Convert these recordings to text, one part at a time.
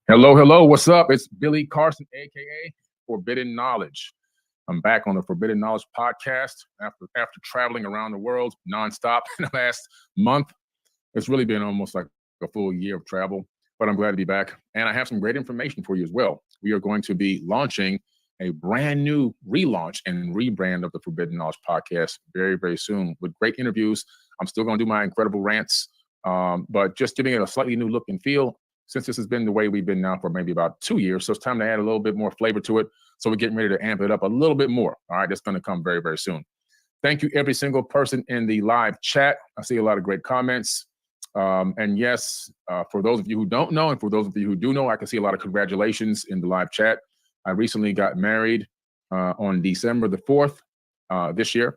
Hello, hello. What's up? It's Billy Carson, aka Forbidden Knowledge. I'm back on the Forbidden Knowledge podcast after traveling around the world nonstop in the last month. It's really been almost like a full year of travel, but I'm glad to be back. And I have some great information for you as well. We are going to be launching a brand new relaunch and rebrand of the Forbidden Knowledge podcast very, very soon with great interviews. I'm still going to do my incredible rants, but just giving it a slightly new look and feel since this has been the way we've been now for maybe about 2 years. So it's time to add a little bit more flavor to it. So we're getting ready to amp it up a little bit more. All right, that's going to come very, very soon. Thank you, every single person in the live chat. I see a lot of great comments. And yes, for those of you who don't know, and for those of you who do know, I can see a lot of congratulations in the live chat. I recently got married on December the 4th this year.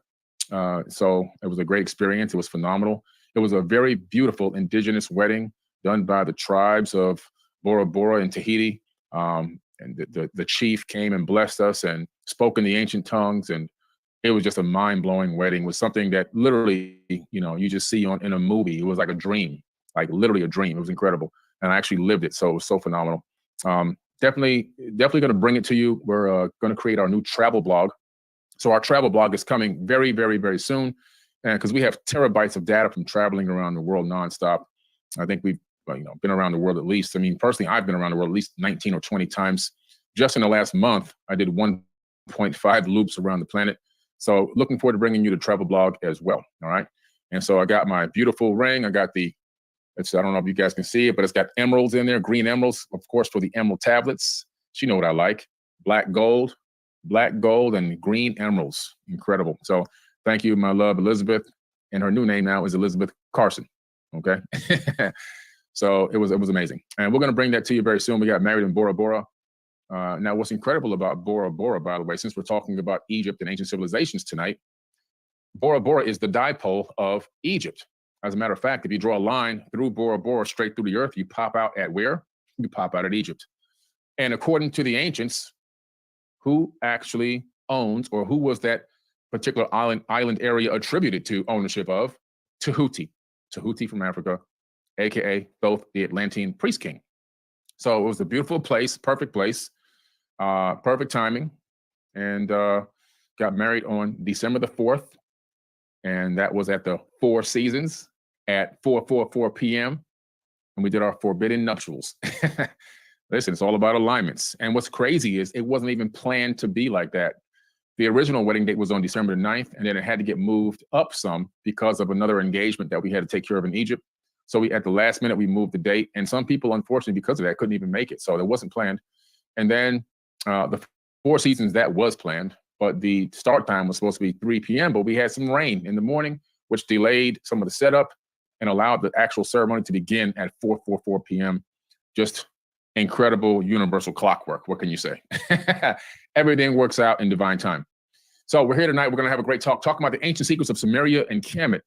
So it was a great experience. It was phenomenal. It was a very beautiful indigenous wedding done by the tribes of Bora Bora in Tahiti. And the chief came and blessed us and spoke in the ancient tongues. And it was just a mind-blowing wedding. It was something that literally, you just see in a movie. It was like a dream, like literally a dream. It was incredible. And I actually lived it. So it was so phenomenal. Definitely going to bring it to you. We're going to create our new travel blog. So our travel blog is coming very, very, very soon. And because we have terabytes of data from traveling around the world nonstop. I think we've been around the world at least. I mean, personally, I've been around the world at least 19 or 20 times. Just in the last month, I did 1.5 loops around the planet. So looking forward to bringing you the travel blog as well. All right. And so I got my beautiful ring. I got I don't know if you guys can see it, but it's got emeralds in there, green emeralds, of course, for the emerald tablets. You know what I like. Black gold, and green emeralds. Incredible. So thank you, my love, Elizabeth. And her new name now is Elizabeth Carson. Okay. So it was amazing. And we're going to bring that to you very soon. We got married in Bora Bora. Now, what's incredible about Bora Bora, by the way, since we're talking about Egypt and ancient civilizations tonight, Bora Bora is the dipole of Egypt. As a matter of fact, if you draw a line through Bora Bora straight through the earth, you pop out at where? You pop out at Egypt. And according to the ancients, who actually owns, or who was that particular island area attributed to ownership of? Tahuti. Tahuti from Africa, aka both the Atlantean priest king. So it was a beautiful place, perfect timing, and got married on December the 4th, and that was at the Four Seasons at 4:44 p.m. and we did our forbidden nuptials. Listen, it's all about alignments. And what's crazy is it wasn't even planned to be like that. The original wedding date was on December the 9th, and then it had to get moved up some because of another engagement that we had to take care of in Egypt. So at the last minute, we moved the date. And some people, unfortunately, because of that, couldn't even make it. So it wasn't planned. And then the Four Seasons, that was planned. But the start time was supposed to be 3 p.m. But we had some rain in the morning, which delayed some of the setup and allowed the actual ceremony to begin at 4:44 p.m. Just incredible universal clockwork. What can you say? Everything works out in divine time. So we're here tonight. We're going to have a great talk talking about the ancient secrets of Sumeria and Kemet.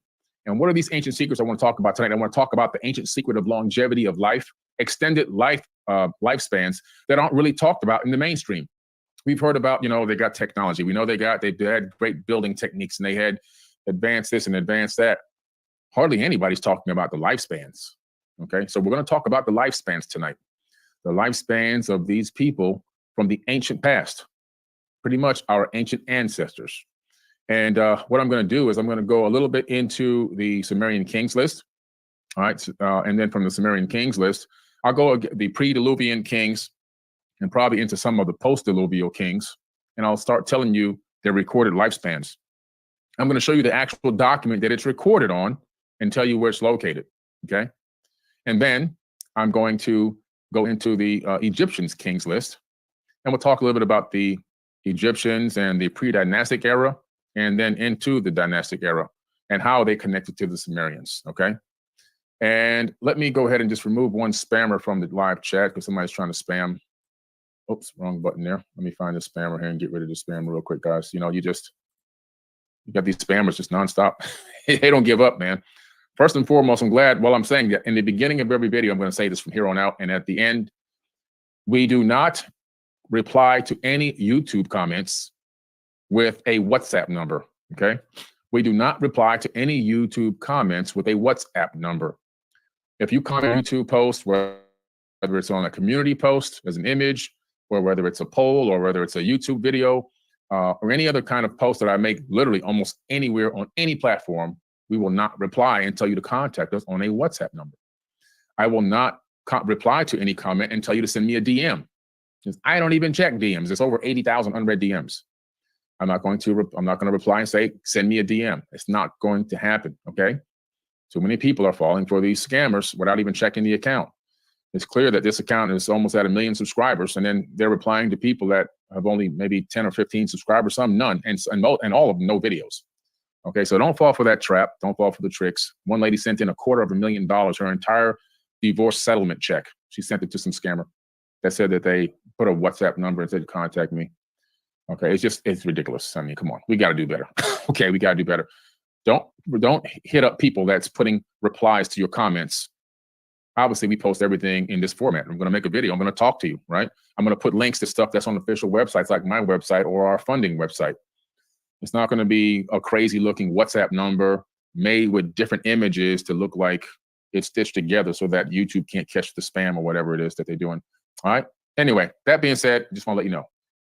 And what are these ancient secrets I want to talk about tonight? I want to talk about the ancient secret of longevity of life, extended lifespans that aren't really talked about in the mainstream. We've heard about, they got technology. We know they had great building techniques and they had advanced this and advanced that. Hardly anybody's talking about the lifespans. Okay, so we're going to talk about the lifespans tonight. The lifespans of these people from the ancient past, pretty much our ancient ancestors. And what I'm going to do is I'm going to go a little bit into the Sumerian kings list. All right. And then from the Sumerian kings list, I'll go the pre-Diluvian kings and probably into some of the post-Diluvial kings. And I'll start telling you their recorded lifespans. I'm going to show you the actual document that it's recorded on and tell you where it's located. Okay. And then I'm going to go into the Egyptians kings list. And we'll talk a little bit about the Egyptians and the pre-dynastic era, and then into the dynastic era and how they connected to the Sumerians, okay? And let me go ahead and just remove one spammer from the live chat because somebody's trying to spam. Oops, wrong button there. Let me find the spammer here and get rid of the spam real quick, guys. You got these spammers just nonstop. They don't give up, man. First and foremost, I'm glad, I'm saying that in the beginning of every video, I'm going to say this from here on out, and at the end, we do not reply to any YouTube comments with a WhatsApp number, okay? We do not reply to any YouTube comments with a WhatsApp number. If you comment on YouTube post, whether whether it's on a community post as an image, or whether it's a poll, or whether it's a YouTube video, or any other kind of post that I make literally almost anywhere on any platform, we will not reply and tell you to contact us on a WhatsApp number. I will not reply to any comment and tell you to send me a DM. I don't even check DMs. There's over 80,000 unread DMs. I'm not going to reply and say, send me a DM. It's not going to happen, okay? Too many people are falling for these scammers without even checking the account. It's clear that this account is almost at 1 million subscribers, and then they're replying to people that have only maybe 10 or 15 subscribers, some none, and all of them no videos. Okay, so don't fall for that trap. Don't fall for the tricks. One lady sent in $250,000, her entire divorce settlement check. She sent it to some scammer that said that they put a WhatsApp number and said, contact me. Okay, it's ridiculous. I mean, come on, we got to do better. Okay, we got to do better. Don't hit up people that's putting replies to your comments. Obviously, we post everything in this format. I'm going to make a video. I'm going to talk to you, right? I'm going to put links to stuff that's on official websites like my website or our funding website. It's not going to be a crazy looking WhatsApp number made with different images to look like it's stitched together so that YouTube can't catch the spam or whatever it is that they're doing. All right. Anyway, that being said, just want to let you know,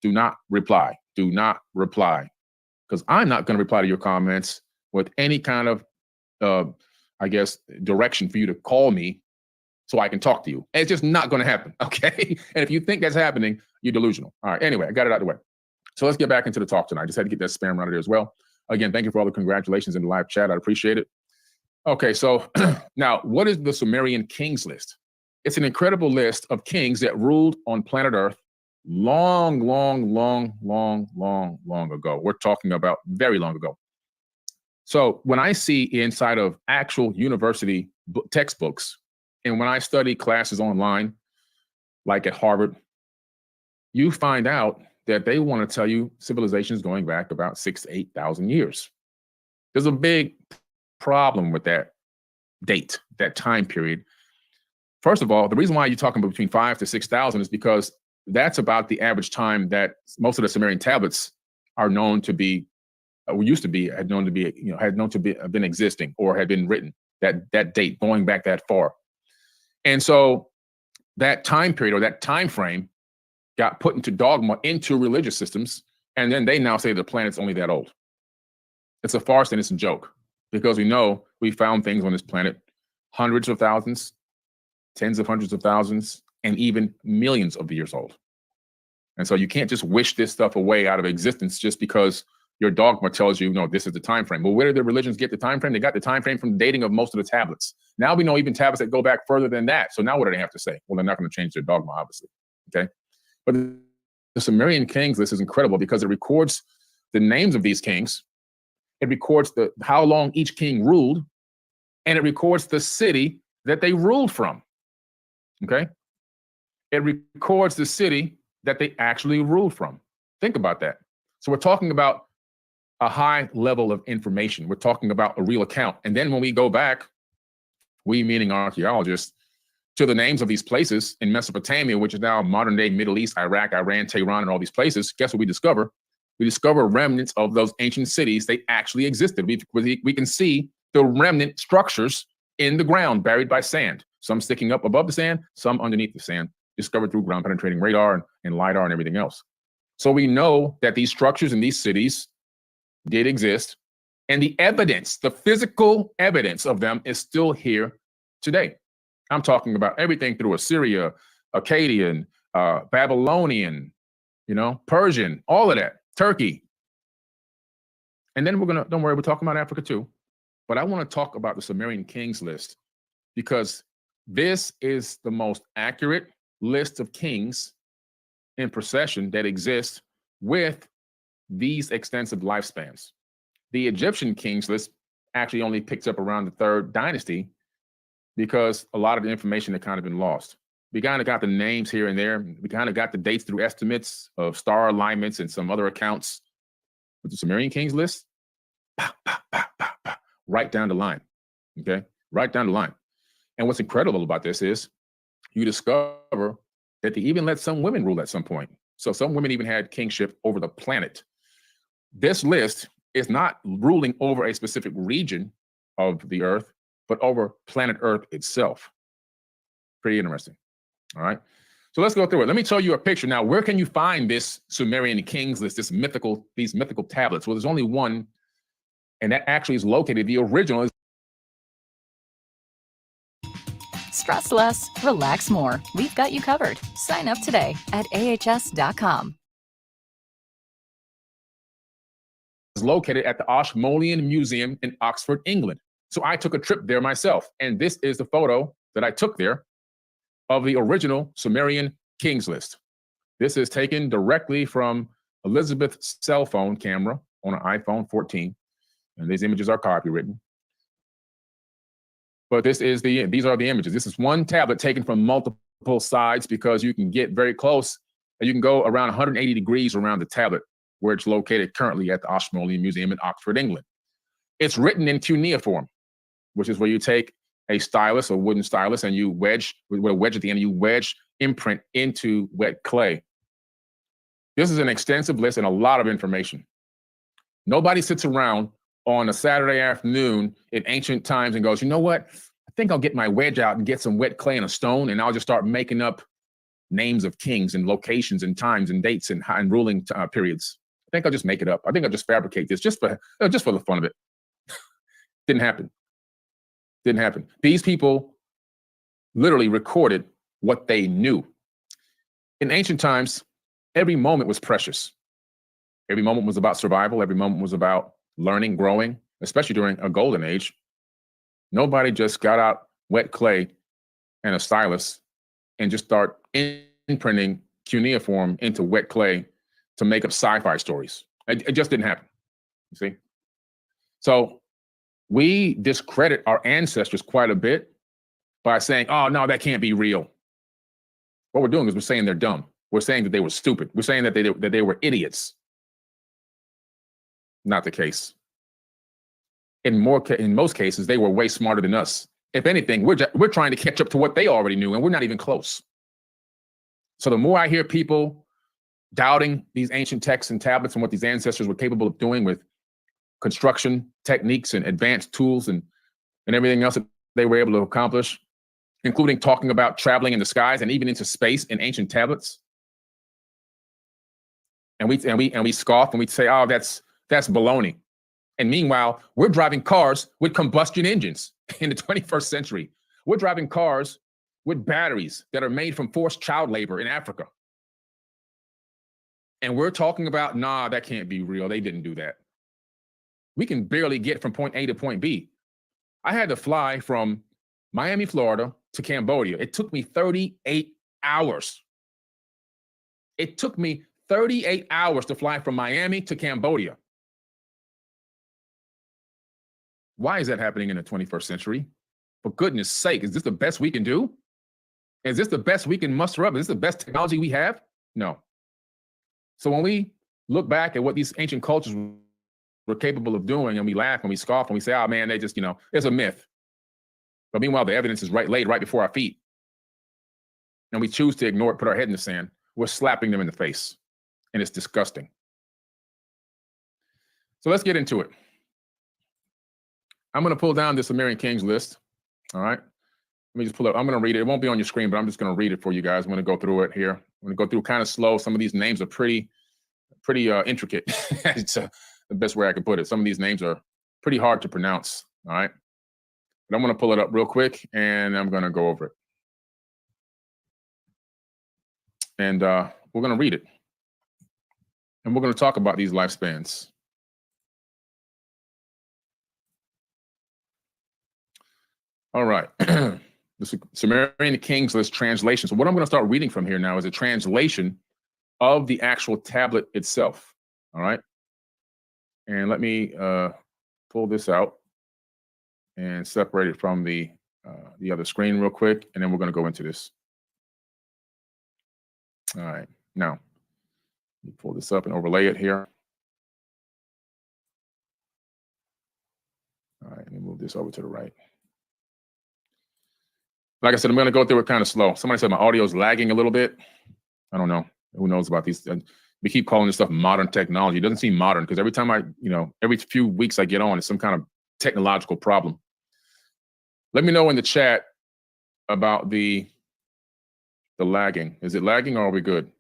do not reply. Do not reply, because I'm not going to reply to your comments with any kind of, I guess, direction for you to call me so I can talk to you. It's just not going to happen, okay? And if you think that's happening, you're delusional. All right, anyway, I got it out of the way. So let's get back into the talk tonight. Just had to get that spam out of there as well. Again, thank you for all the congratulations in the live chat. I appreciate it. Okay, so now, what is the Sumerian kings list? It's an incredible list of kings that ruled on planet Earth long ago. We're talking about very long ago. So when I see inside of actual university textbooks, and when I study classes online, like at Harvard, you find out that they want to tell you civilizations going back about 6,000 to 8,000 years. There's a big problem with that date, that time period. First of all, the reason why you're talking about between 5,000 to 6,000 is because that's about the average time that most of the Sumerian tablets are known to be, had known to be been existing or had been written. That date going back that far. And so that time period or that time frame got put into dogma, into religious systems, and then they now say the planet's only that old. It's a farce and it's a joke, because we know we found things on this planet hundreds of thousands, tens of hundreds of thousands, and even millions of years old. And so you can't just wish this stuff away out of existence just because your dogma tells you, no, this is the time frame. Well, where did the religions get the time frame? They got the time frame from the dating of most of the tablets. Now we know even tablets that go back further than that. So now what do they have to say? Well, they're not going to change their dogma, obviously. Okay. But the Sumerian kings list is incredible because it records the names of these kings. It records how long each king ruled, and it records the city that they ruled from. Okay. It records the city that they actually ruled from. Think about that. So we're talking about a high level of information. We're talking about a real account. And then when we go back, we meaning archaeologists, to the names of these places in Mesopotamia, which is now modern day Middle East, Iraq, Iran, Tehran, and all these places, guess what we discover? We discover remnants of those ancient cities. They actually existed. We can see the remnant structures in the ground, buried by sand, some sticking up above the sand, some underneath the sand, discovered through ground penetrating radar and LiDAR and everything else. So we know that these structures in these cities did exist, and the evidence, the physical evidence of them is still here today. I'm talking about everything through Assyria, Akkadian, Babylonian, Persian, all of that, Turkey. And then don't worry, we're talking about Africa too. But I want to talk about the Sumerian kings list, because this is the most accurate list of kings in procession that exists with these extensive lifespans. The Egyptian kings list actually only picks up around the 3rd dynasty, because a lot of the information had kind of been lost. We kind of got the names here and there. We kind of got the dates through estimates of star alignments and some other accounts. But the Sumerian kings list, right down the line, okay? Right down the line. And what's incredible about this is you discover that they even let some women rule at some point. So some women even had kingship over the planet. This list is not ruling over a specific region of the earth, but over planet Earth itself. Pretty interesting. All right. So let's go through it. Let me show you a picture. Now, where can you find this Sumerian kings list, these mythical tablets? Well, there's only one, and that actually is located. The original is Stress less, relax more. We've got you covered. Sign up today at ahs.com. located at the Ashmolean Museum in Oxford, England. So I took a trip there myself, and this is the photo that I took there of the original Sumerian kings list. This is taken directly from Elizabeth's cell phone camera on an iPhone 14, and these images are copywritten. But these are the images. This is one tablet taken from multiple sides because you can get very close, and you can go around 180 degrees around the tablet where it's located currently at the Ashmolean Museum in Oxford, England. It's written in cuneiform, which is where you take a stylus, a wooden stylus, and you wedge, with a wedge at the end, you wedge imprint into wet clay. This is an extensive list and a lot of information. Nobody sits around on a Saturday afternoon in ancient times and goes, you know what? I think I'll get my wedge out and get some wet clay and a stone, and I'll just start making up names of kings and locations and times and dates and ruling periods. I think I'll just make it up. I think I'll just fabricate this just for the fun of it. Didn't happen. Didn't happen. These people literally recorded what they knew. In ancient times, every moment was precious. Every moment was about survival. Every moment was about learning, growing, especially during a golden age. Nobody just got out wet clay and a stylus and just start imprinting cuneiform into wet clay to make up sci-fi stories. It just didn't happen, you see? So we discredit our ancestors quite a bit by saying, oh, no, that can't be real. What we're doing is we're saying they're dumb. We're saying that they were stupid. We're saying that they were idiots. Not the case. In most cases, they were way smarter than us. If anything, we're trying to catch up to what they already knew, and we're not even close. So the more I hear people doubting these ancient texts and tablets and what these ancestors were capable of doing with construction techniques and advanced tools and everything else that they were able to accomplish, including talking about traveling in the skies and even into space in ancient tablets. And we scoff and we say, oh, that's baloney. And meanwhile, we're driving cars with combustion engines in the 21st century. We're driving cars with batteries that are made from forced child labor in Africa. And we're talking about, nah, that can't be real. They didn't do that. We can barely get from point A to point B. I had to fly from Miami, Florida to Cambodia. It took me 38 hours. It took me 38 hours to fly from Miami to Cambodia. Why is that happening in the 21st century? For goodness sake, is this the best we can do? Is this the best we can muster up? Is this the best technology we have? No. So when we look back at what these ancient cultures were capable of doing, and we laugh and we scoff and we say, oh man, they just, it's a myth. But meanwhile, the evidence is laid right before our feet. And we choose to ignore it, put our head in the sand. We're slapping them in the face. And it's disgusting. So let's get into it. I'm going to pull down the Sumerian kings list. All right. Let me just pull it. I'm going to read it. It won't be on your screen, but I'm just going to read it for you guys. I'm going to go through it here. I'm going to go through kind of slow. Some of these names are pretty intricate. It's the best way I can put it. Some of these names are pretty hard to pronounce. All right. But I'm going to pull it up real quick and I'm going to go over it. And we're going to read it. And we're going to talk about these lifespans. All right. The Sumerian Kings List translation. So what I'm going to start reading from here now is a translation of the actual tablet itself. All right. And let me pull this out and separate it from the other screen real quick. And then we're going to go into this. All right. Now, let me pull this up and overlay it here. All right. Let me move this over to the right. Like I said, I'm going to go through it kind of slow. Somebody said my audio is lagging a little bit. I don't know. Who knows about these? We keep calling this stuff modern technology. It doesn't seem modern because every time every few weeks I get on, it's some kind of technological problem. Let me know in the chat about the the lagging. Is it lagging or are we good?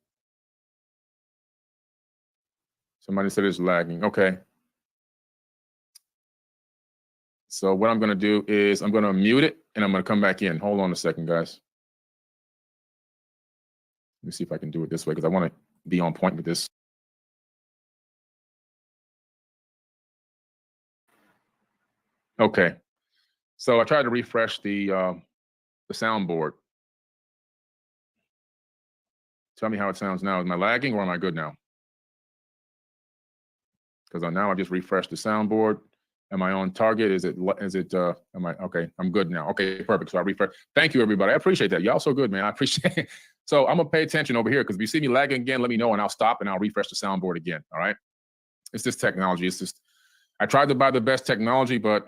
Somebody said it's lagging. Okay. So what I'm going to do is I'm going to mute it and I'm going to come back in. Hold on a second, guys. Let me see if I can do it this way because I want to be on point with this. Okay. So I tried to refresh the soundboard. Tell me how it sounds now. Am I lagging or am I good now? Because now I just refreshed the soundboard. Am I on target? Am I, okay, I'm good now. Okay, perfect. So I refresh. Thank you, everybody. I appreciate that. Y'all so good, man. I appreciate it. So I'm gonna pay attention over here because if you see me lagging again, let me know and I'll stop and I'll refresh the soundboard again, all right? It's just technology. It's just, I tried to buy the best technology, but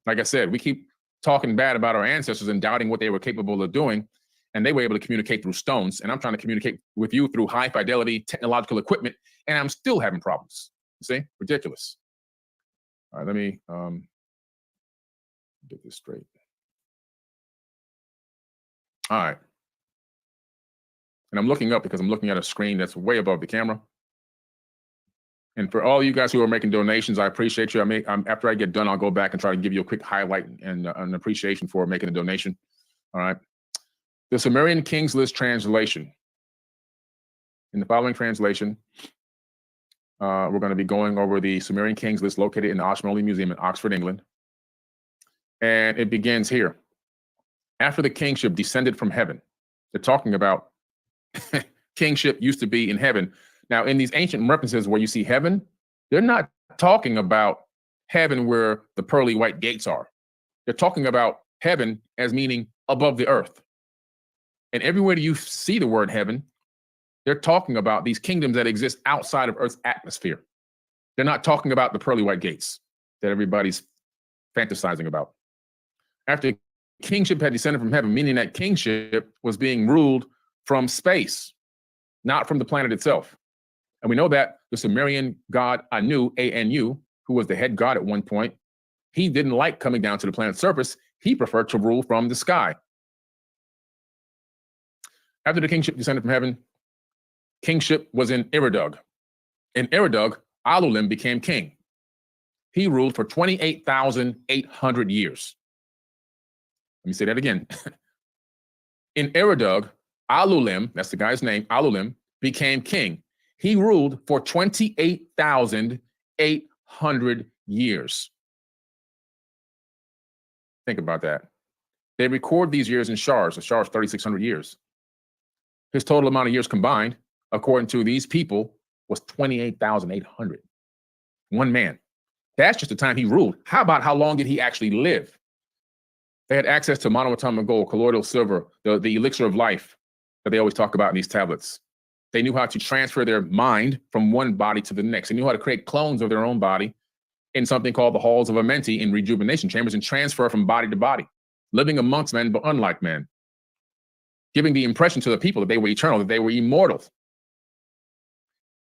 like I said, we keep talking bad about our ancestors and doubting what they were capable of doing. And they were able to communicate through stones. And I'm trying to communicate with you through high fidelity technological equipment. And I'm still having problems. You see, ridiculous. All right, let me get this straight. All right. And I'm looking up because I'm looking at a screen that's way above the camera. And for all you guys who are making donations, I appreciate you. After I get done, I'll go back and try to give you a quick highlight and an appreciation for making a donation. All right. The Sumerian Kings List translation. In the following translation, we're going to be going over the Sumerian Kings List located in the Ashmolean Museum in Oxford, England. And it begins here. After the kingship descended from heaven, they're talking about kingship used to be in heaven. Now, in these ancient references where you see heaven, they're not talking about heaven where the pearly white gates are. They're talking about heaven as meaning above the earth. And everywhere you see the word heaven, they're talking about these kingdoms that exist outside of Earth's atmosphere. They're not talking about the pearly white gates that everybody's fantasizing about. After kingship had descended from heaven, meaning that kingship was being ruled from space, not from the planet itself. And we know that the Sumerian god Anu, A-N-U, who was the head god at one point, he didn't like coming down to the planet's surface. He preferred to rule from the sky. After the kingship descended from heaven, kingship was in Eridug. In Eridug, Alulim became king. He ruled for 28,800 years. Let me say that again. In Eridug, Alulim, that's the guy's name, Alulim, became king. He ruled for 28,800 years. Think about that. They record these years in shars. A shar is 3,600 years. His total amount of years combined, according to these people, was 28,800. One man. That's just the time he ruled. How about how long did he actually live? They had access to monoatomic gold, colloidal silver, the elixir of life that they always talk about in these tablets. They knew how to transfer their mind from one body to the next. They knew how to create clones of their own body in something called the halls of Amenti in rejuvenation chambers and transfer from body to body, living amongst men, but unlike men, giving the impression to the people that they were eternal, that they were immortal.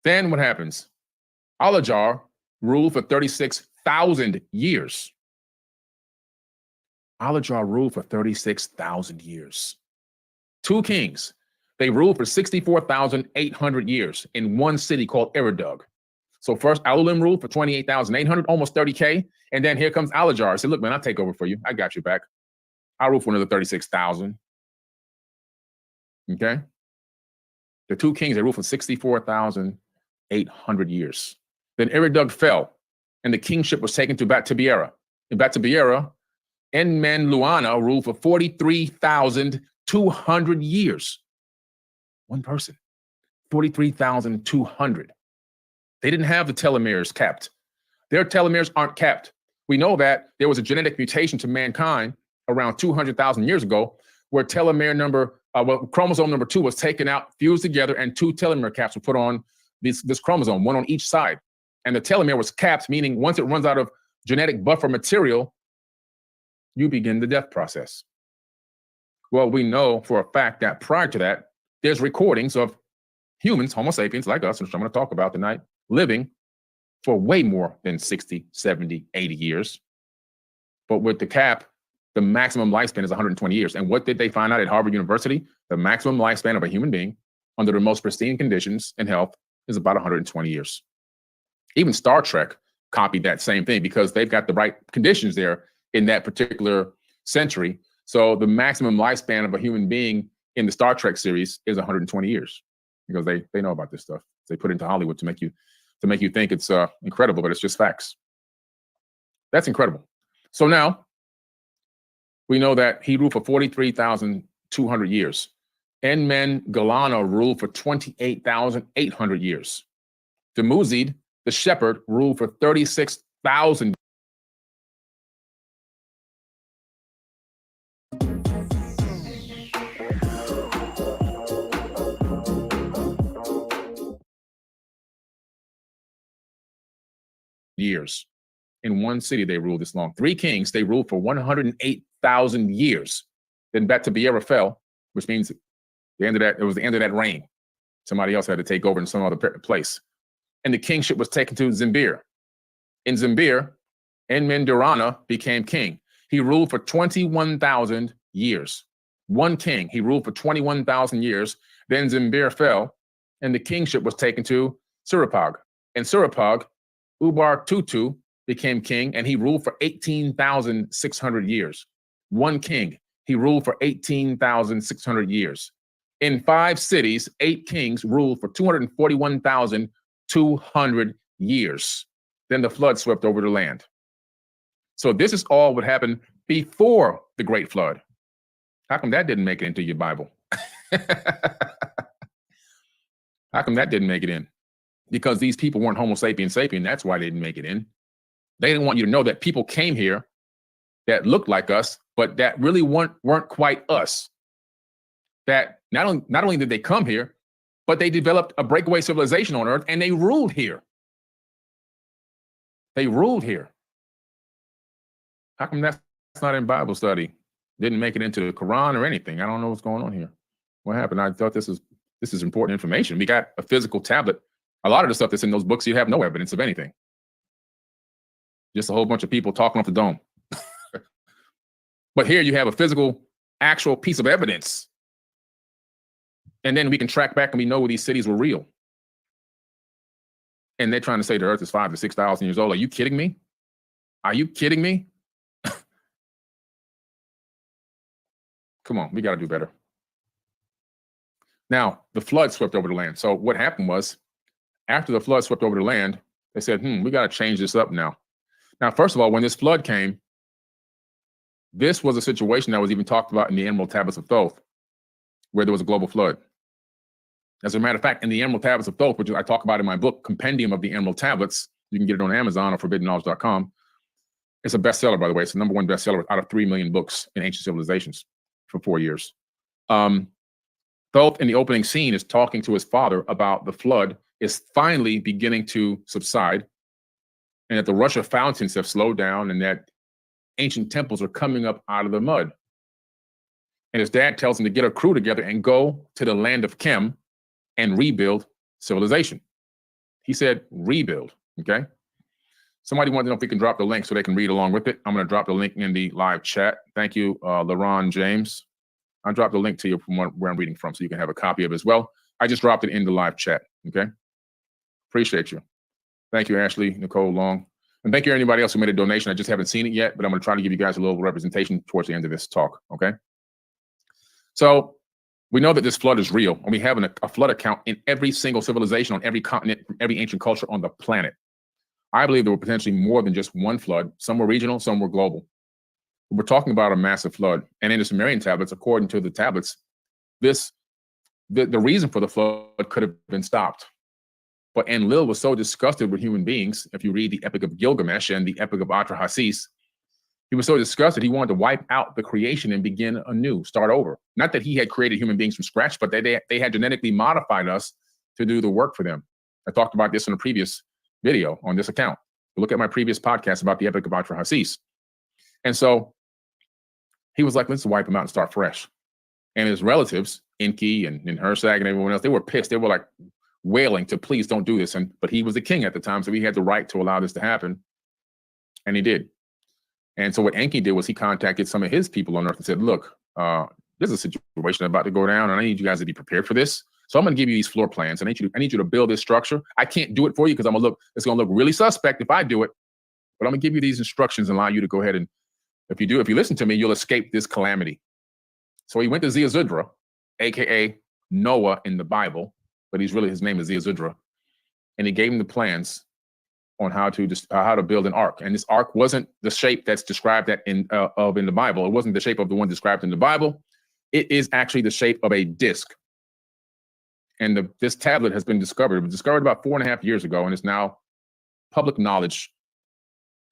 Then what happens? Alajar ruled for 36,000 years. Alajar ruled for 36,000 years. Two kings. They ruled for 64,800 years in one city called Eridug. So first, Alulim ruled for 28,800, almost 30K. And then here comes Alajar. I said, look, man, I'll take over for you. I got you back. I'll rule for another 36,000. Okay? The two kings, they ruled for 64,800 years. Then Eridug fell, and the kingship was taken to Bat-Tabiera. In Bat-Tabiera, Enmen-Luana ruled for 43,200 years. One person, 43,200. They didn't have the telomeres kept. Their telomeres aren't kept. We know that there was a genetic mutation to mankind around 200,000 years ago where telomere number, chromosome number 2 was taken out, fused together, and 2 telomere caps were put on this chromosome, one on each side. And the telomere was capped, meaning once it runs out of genetic buffer material, you begin the death process. Well, we know for a fact that prior to that, there's recordings of humans, Homo sapiens like us, which I'm going to talk about tonight, living for way more than 60, 70, 80 years. But with the cap, the maximum lifespan is 120 years. And what did they find out at Harvard University? The maximum lifespan of a human being under the most pristine conditions and health is about 120 years. Even Star Trek copied that same thing because they've got the right conditions there in that particular century. So the maximum lifespan of a human being in the Star Trek series is 120 years because they know about this stuff. They put it into Hollywood to make you think it's incredible, but it's just facts. That's incredible. So now we know that he ruled for 43,200 years. Enmen-Galana ruled for 28,800 years. Dumuzid, the shepherd, ruled for 36,000 years. In one city, they ruled this long. 3 kings, they ruled for 108,000 years. Then Bethabara fell, which means it was the end of that reign. Somebody else had to take over in some other place. And the kingship was taken to Zimbir. In Zimbir, Enmen-Darana became king. He ruled for 21,000 years. One king, he ruled for 21,000 years. Then Zimbir fell, and the kingship was taken to Surapag. In Surapag, Ubar-Tutu became king, and he ruled for 18,600 years. One king, he ruled for 18,600 years. In 5 cities, 8 kings ruled for 241,200 years. Then the flood swept over the land. So this is all what happened before the Great Flood. How come that didn't make it into your Bible? How come that didn't make it in? Because these people weren't Homo sapiens sapien. That's why they didn't make it in. They didn't want you to know that people came here that looked like us, but that really weren't quite us. That not only did they come here, but they developed a breakaway civilization on Earth, and they ruled here. They ruled here. How come that's not in Bible study? Didn't make it into the Quran or anything. I don't know what's going on here. What happened? I thought this is important information. We got a physical tablet. A lot of the stuff that's in those books, you have no evidence of anything. Just a whole bunch of people talking off the dome. But here you have a physical, actual piece of evidence. And then we can track back and we know these cities were real. And they're trying to say the Earth is 5,000 to 6,000 years old. Are you kidding me? Are you kidding me? Come on, we got to do better. Now, the flood swept over the land. So what happened was, after the flood swept over the land, they said, we got to change this up now. Now, first of all, when this flood came, this was a situation that was even talked about in the Emerald Tablets of Thoth, where there was a global flood. As a matter of fact, in the Emerald Tablets of Thoth, which I talk about in my book, Compendium of the Emerald Tablets, you can get it on Amazon or forbiddenknowledge.com. It's a bestseller, by the way. It's the #1 bestseller out of 3 million books in ancient civilizations for 4 years. Thoth, in the opening scene, is talking to his father about the flood is finally beginning to subside, and that the rush of fountains have slowed down, and that ancient temples are coming up out of the mud. And his dad tells him to get a crew together and go to the land of Chem and rebuild civilization. He said, rebuild, okay? Somebody wanted to know if we can drop the link so they can read along with it. I'm going to drop the link in the live chat. Thank you, LaRon James. I dropped the link to you from where I'm reading from so you can have a copy of it as well. I just dropped it in the live chat, okay? Appreciate you. Thank you, Ashley, Nicole Long. And thank you to anybody else who made a donation. I just haven't seen it yet, but I'm going to try to give you guys a little representation towards the end of this talk, okay? So we know that this flood is real, and we have a flood account in every single civilization on every continent, every ancient culture on the planet. I believe there were potentially more than just one flood. Some were regional, some were global. We're talking about a massive flood. And in the Sumerian tablets, according to the tablets, the reason for the flood could have been stopped. But Enlil was so disgusted with human beings. If you read the Epic of Gilgamesh and the Epic of Atrahasis, he was so disgusted, he wanted to wipe out the creation and begin anew, start over. Not that he had created human beings from scratch, but they had genetically modified us to do the work for them. I talked about this in a previous video on this account. Look at my previous podcast about the Epic of Atrahasis. And so he was like, let's wipe him out and start fresh. And his relatives, Enki and Hersag and everyone else, they were pissed. They were like wailing to please don't do this. But he was the king at the time, so he had the right to allow this to happen. And he did. And so what Enki did was he contacted some of his people on Earth and said, look, there's a situation about to go down, and I need you guys to be prepared for this. So I'm going to give you these floor plans, and I need you to build this structure. I can't do it for you because it's going to look really suspect if I do it. But I'm going to give you these instructions and allow you to go ahead and, if you listen to me, you'll escape this calamity. So he went to Ziazudra, aka Noah in the Bible, but his name is Ziazudra, and he gave him the plans on how to build an ark. And this ark wasn't the shape that's described in the Bible. It wasn't the shape of the one described in the Bible. It is actually the shape of a disc. And this tablet has been discovered. It was discovered about 4.5 years ago, and it's now public knowledge.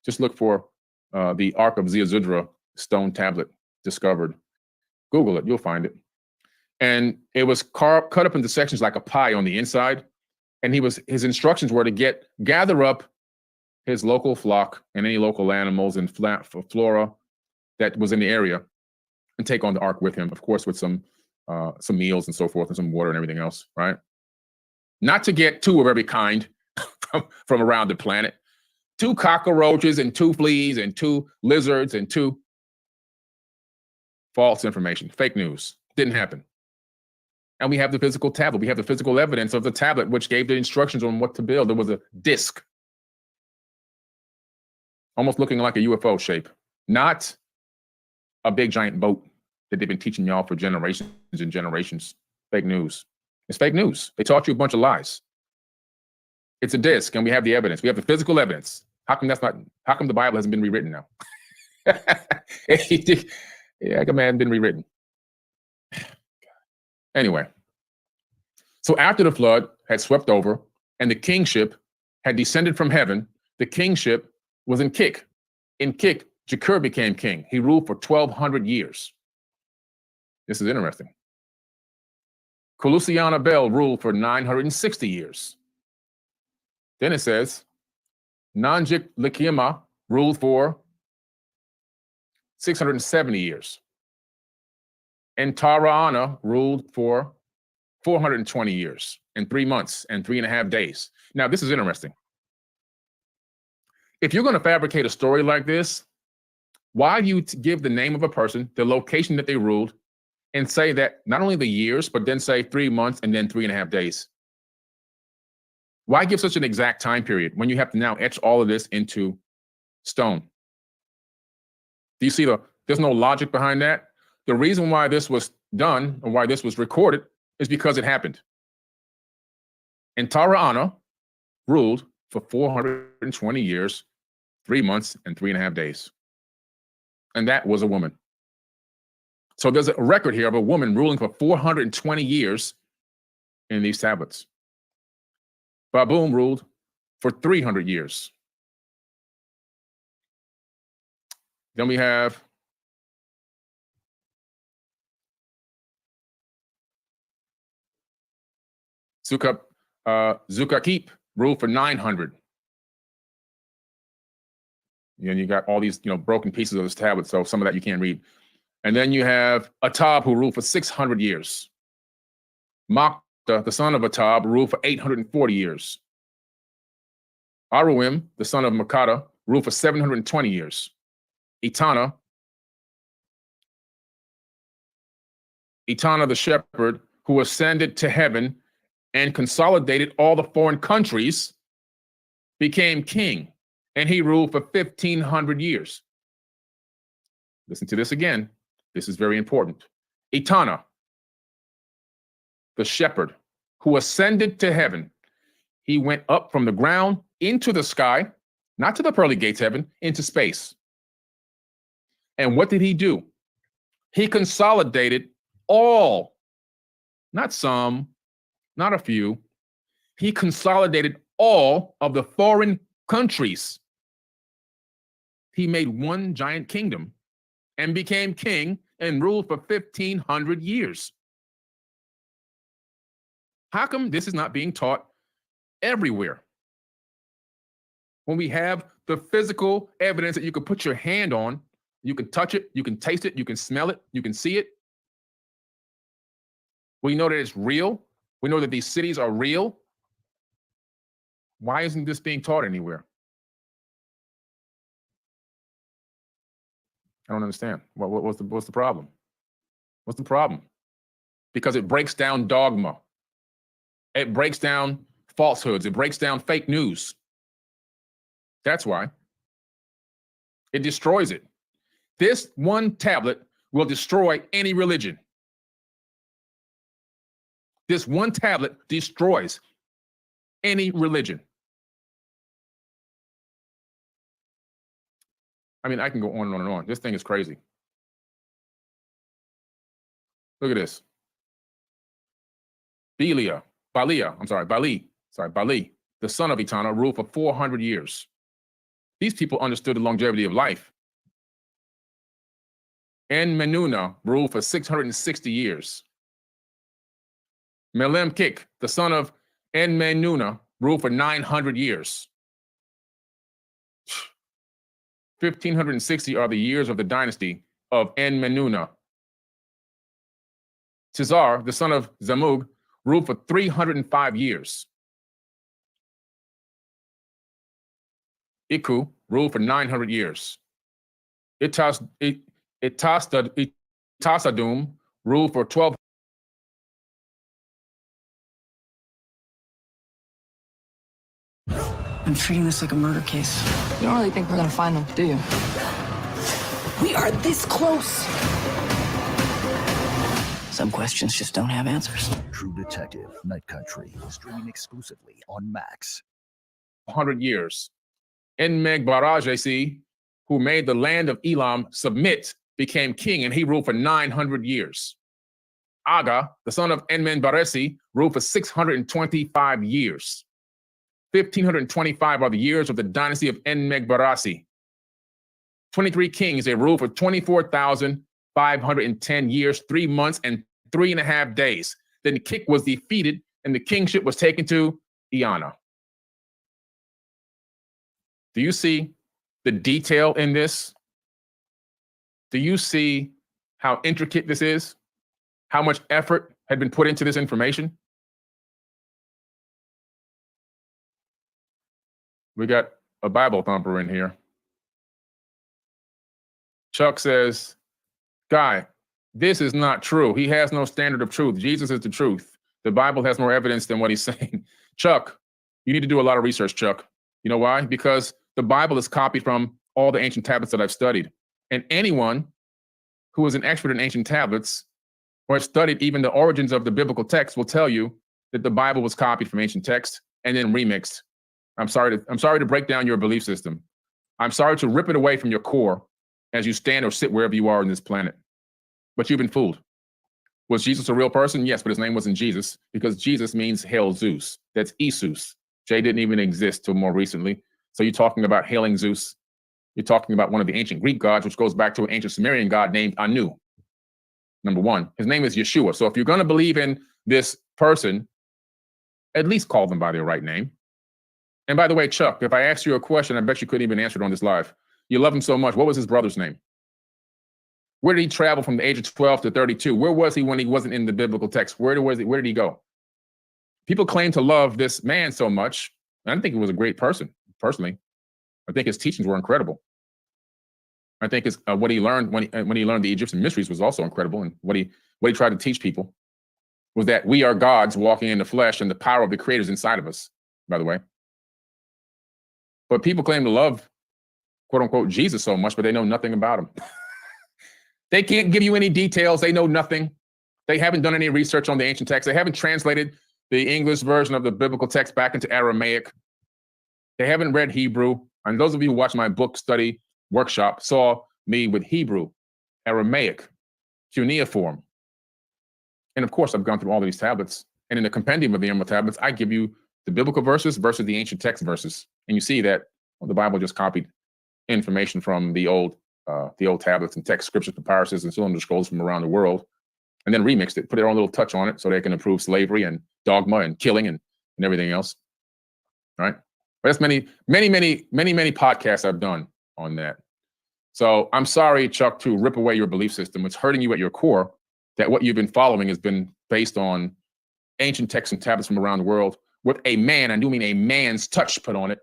Just look for the Ark of Ziazudra stone tablet discovered. Google it, you'll find it. And it was cut up into sections like a pie on the inside. And his instructions were to gather up his local flock and any local animals and flora that was in the area and take on the ark with him, of course, with some meals and so forth and some water and everything else, right? Not to get 2 of every kind from around the planet. 2 cockroaches and 2 fleas and 2 lizards and 2 false information, fake news. Didn't happen. And we have the physical tablet. We have the physical evidence of the tablet, which gave the instructions on what to build. There was a disc, almost looking like a UFO shape, not a big giant boat that they've been teaching y'all for generations and generations. Fake news. It's fake news. They taught you a bunch of lies. It's a disc, and we have the evidence. We have the physical evidence. How come the Bible hasn't been rewritten now? Yeah, come on, been rewritten. Anyway, so after the flood had swept over and the kingship had descended from heaven, the kingship was in Kik. In Kik, Jakur became king. He ruled for 1,200 years. This is interesting. Kulusiana Bel ruled for 960 years. Then it says, Nanjik Likima ruled for 670 years. And Tara'ana ruled for 420 years and 3 months and 3.5 days. Now, this is interesting. If you're going to fabricate a story like this, why do you give the name of a person, the location that they ruled, and say that not only the years, but then say 3 months and then 3.5 days? Why give such an exact time period when you have to now etch all of this into stone? Do you see there's no logic behind that? The reason why this was done or why this was recorded is because it happened. And Tara'ana ruled for 420 years, 3 months, and 3.5 days. And that was a woman. So there's a record here of a woman ruling for 420 years in these tablets. Baboom ruled for 300 years. Then we have Zukakip ruled for 900. And you got all these, broken pieces of this tablet, so some of that you can't read. And then you have Atab, who ruled for 600 years. Makta, the son of Atab, ruled for 840 years. Aruim, the son of Makata, ruled for 720 years. Itana the shepherd, who ascended to heaven and consolidated all the foreign countries, became king, and he ruled for 1,500 years. Listen to this again. This is very important. Itana, the shepherd, who ascended to heaven. He went up from the ground into the sky, not to the pearly gates heaven, into space. And what did he do? He consolidated all, not some, not a few. He consolidated all of the foreign countries. He made one giant kingdom and became king and ruled for 1,500 years. How come this is not being taught everywhere? When we have the physical evidence that you can put your hand on, you can touch it, you can taste it, you can smell it, you can see it. We know that it's real. We know that these cities are real. Why isn't this being taught anywhere? I don't understand. What's the problem? What's the problem? Because it breaks down dogma. It breaks down falsehoods. It breaks down fake news. That's why. It destroys it. This one tablet will destroy any religion. This one tablet destroys any religion. I mean, I can go on and on and on. This thing is crazy. Look at this. Bali, the son of Etana, ruled for 400 years. These people understood the longevity of life. Enmenuna ruled for 660 years. Melemkik, the son of Enmenuna, ruled for 900 years. 1,560 are the years of the dynasty of Enmenuna. Cesar, the son of Zamug, ruled for 305 years. Iku ruled for 900 years. Itasadum ruled for 12. I'm treating this like a murder case. You don't really think we're gonna find them, do you? We are this close. Some questions just don't have answers. True Detective Night Country, streaming exclusively on Max. 100 years. Enmeg Barajesi, who made the land of Elam submit, became king, and he ruled for 900 years. Aga, the son of Enmen Baresi, ruled for 625 years. 1,525 are the years of the dynasty of Enmeg Barasi. 23 kings, they ruled for 24,510 years, 3 months, and 3.5 days. Then Kik was defeated, and the kingship was taken to Iana. Do you see the detail in this? Do you see how intricate this is? How much effort had been put into this information? We got a Bible thumper in here. Chuck says, Guy, this is not true. He has no standard of truth. Jesus is the truth. The Bible has more evidence than what he's saying. Chuck, you need to do a lot of research, Chuck. You know why? Because the Bible is copied from all the ancient tablets that I've studied. And anyone who is an expert in ancient tablets or has studied even the origins of the biblical text will tell you that the Bible was copied from ancient text and then remixed. I'm sorry to break down your belief system. I'm sorry to rip it away from your core as you stand or sit wherever you are on this planet. But you've been fooled. Was Jesus a real person? Yes, but his name wasn't Jesus because Jesus means hail Zeus. That's Isus. Jay didn't even exist till more recently. So you're talking about hailing Zeus. You're talking about one of the ancient Greek gods, which goes back to an ancient Sumerian god named Anu. Number one, his name is Yeshua. So if you're going to believe in this person, at least call them by their right name. And by the way, Chuck, if I asked you a question, I bet you couldn't even answer it on this live. You love him so much. What was his brother's name? Where did he travel from the age of 12 to 32? Where was he when he wasn't in the biblical text? Where did he go? People claim to love this man so much. I think he was a great person, personally. I think his teachings were incredible. I think what he learned when he learned the Egyptian mysteries was also incredible. And what he tried to teach people was that we are gods walking in the flesh and the power of the creator is inside of us, by the way. But people claim to love, quote unquote, Jesus so much, but they know nothing about him. They can't give you any details. They know nothing. They haven't done any research on the ancient text. They haven't translated the English version of the biblical text back into Aramaic. They haven't read Hebrew. And those of you who watched my book study workshop saw me with Hebrew, Aramaic, cuneiform. And of course, I've gone through all of these tablets. And in the compendium of the Emerald Tablets, I give you the biblical verses versus the ancient text verses. And you see that the Bible just copied information from the old tablets and text scriptures, papyruses, and cylinder scrolls from around the world, and then remixed it, put their own little touch on it so they can improve slavery and dogma and killing and everything else. All right. But that's many podcasts I've done on that. So I'm sorry, Chuck, to rip away your belief system. It's hurting you at your core that what you've been following has been based on ancient texts and tablets from around the world with a man, I do mean a man's touch put on it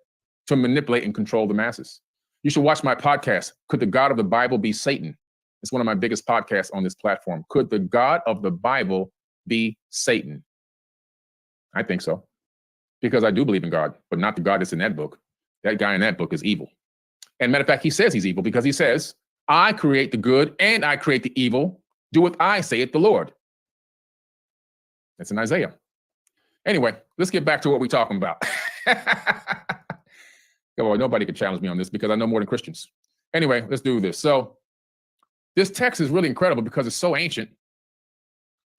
to manipulate and control the masses. You should watch my podcast, Could the God of the Bible Be Satan? It's one of my biggest podcasts on this platform. Could the God of the Bible be Satan? I think so, because I do believe in God, but not the God that's in that book. That guy in that book is evil. And matter of fact, he says he's evil because he says, I create the good and I create the evil. Doeth I, saith the Lord. That's in Isaiah. Anyway, let's get back to what we're talking about. Well, nobody can challenge me on this because I know more than Christians. Anyway, let's do this. So this text is really incredible because it's so ancient.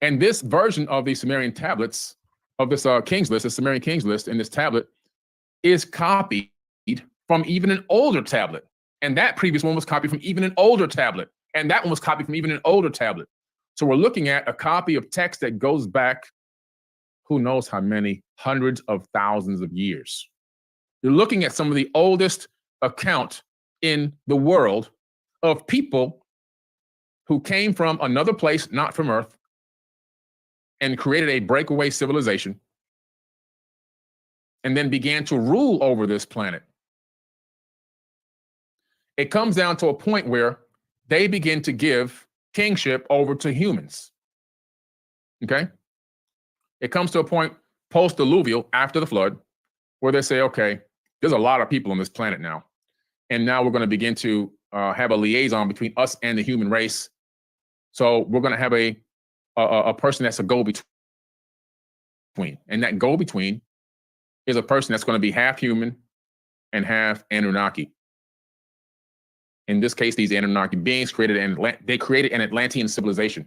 And this version of the Sumerian tablets, of this King's List, the Sumerian King's List in this tablet, is copied from even an older tablet. And that previous one was copied from even an older tablet. And that one was copied from even an older tablet. So we're looking at a copy of text that goes back, who knows how many hundreds of thousands of years. You're looking at some of the oldest account in the world of people who came from another place, not from Earth, and created a breakaway civilization, and then began to rule over this planet. It comes down to a point where they begin to give kingship over to humans. Okay? It comes to a point post-diluvial, after the flood, where they say, okay, there's a lot of people on this planet now. And now we're going to begin to have a liaison between us and the human race. So we're going to have a person that's a go-between. And that go-between is a person that's going to be half human and half Anunnaki. In this case, these Anunnaki beings created an Atlantean civilization.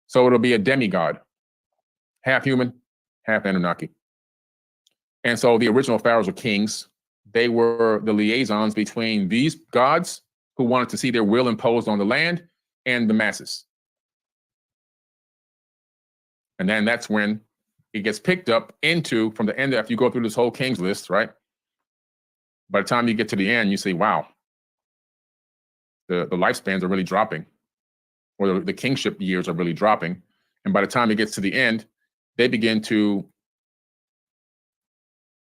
So it'll be a demigod, half human, half Anunnaki. And so the original pharaohs or kings, they were the liaisons between these gods who wanted to see their will imposed on the land and the masses. And then that's when it gets picked up into, from the end, after you go through this whole King's List, right? By the time you get to the end, you say, wow, the lifespans are really dropping, or the kingship years are really dropping. And by the time it gets to the end, they begin to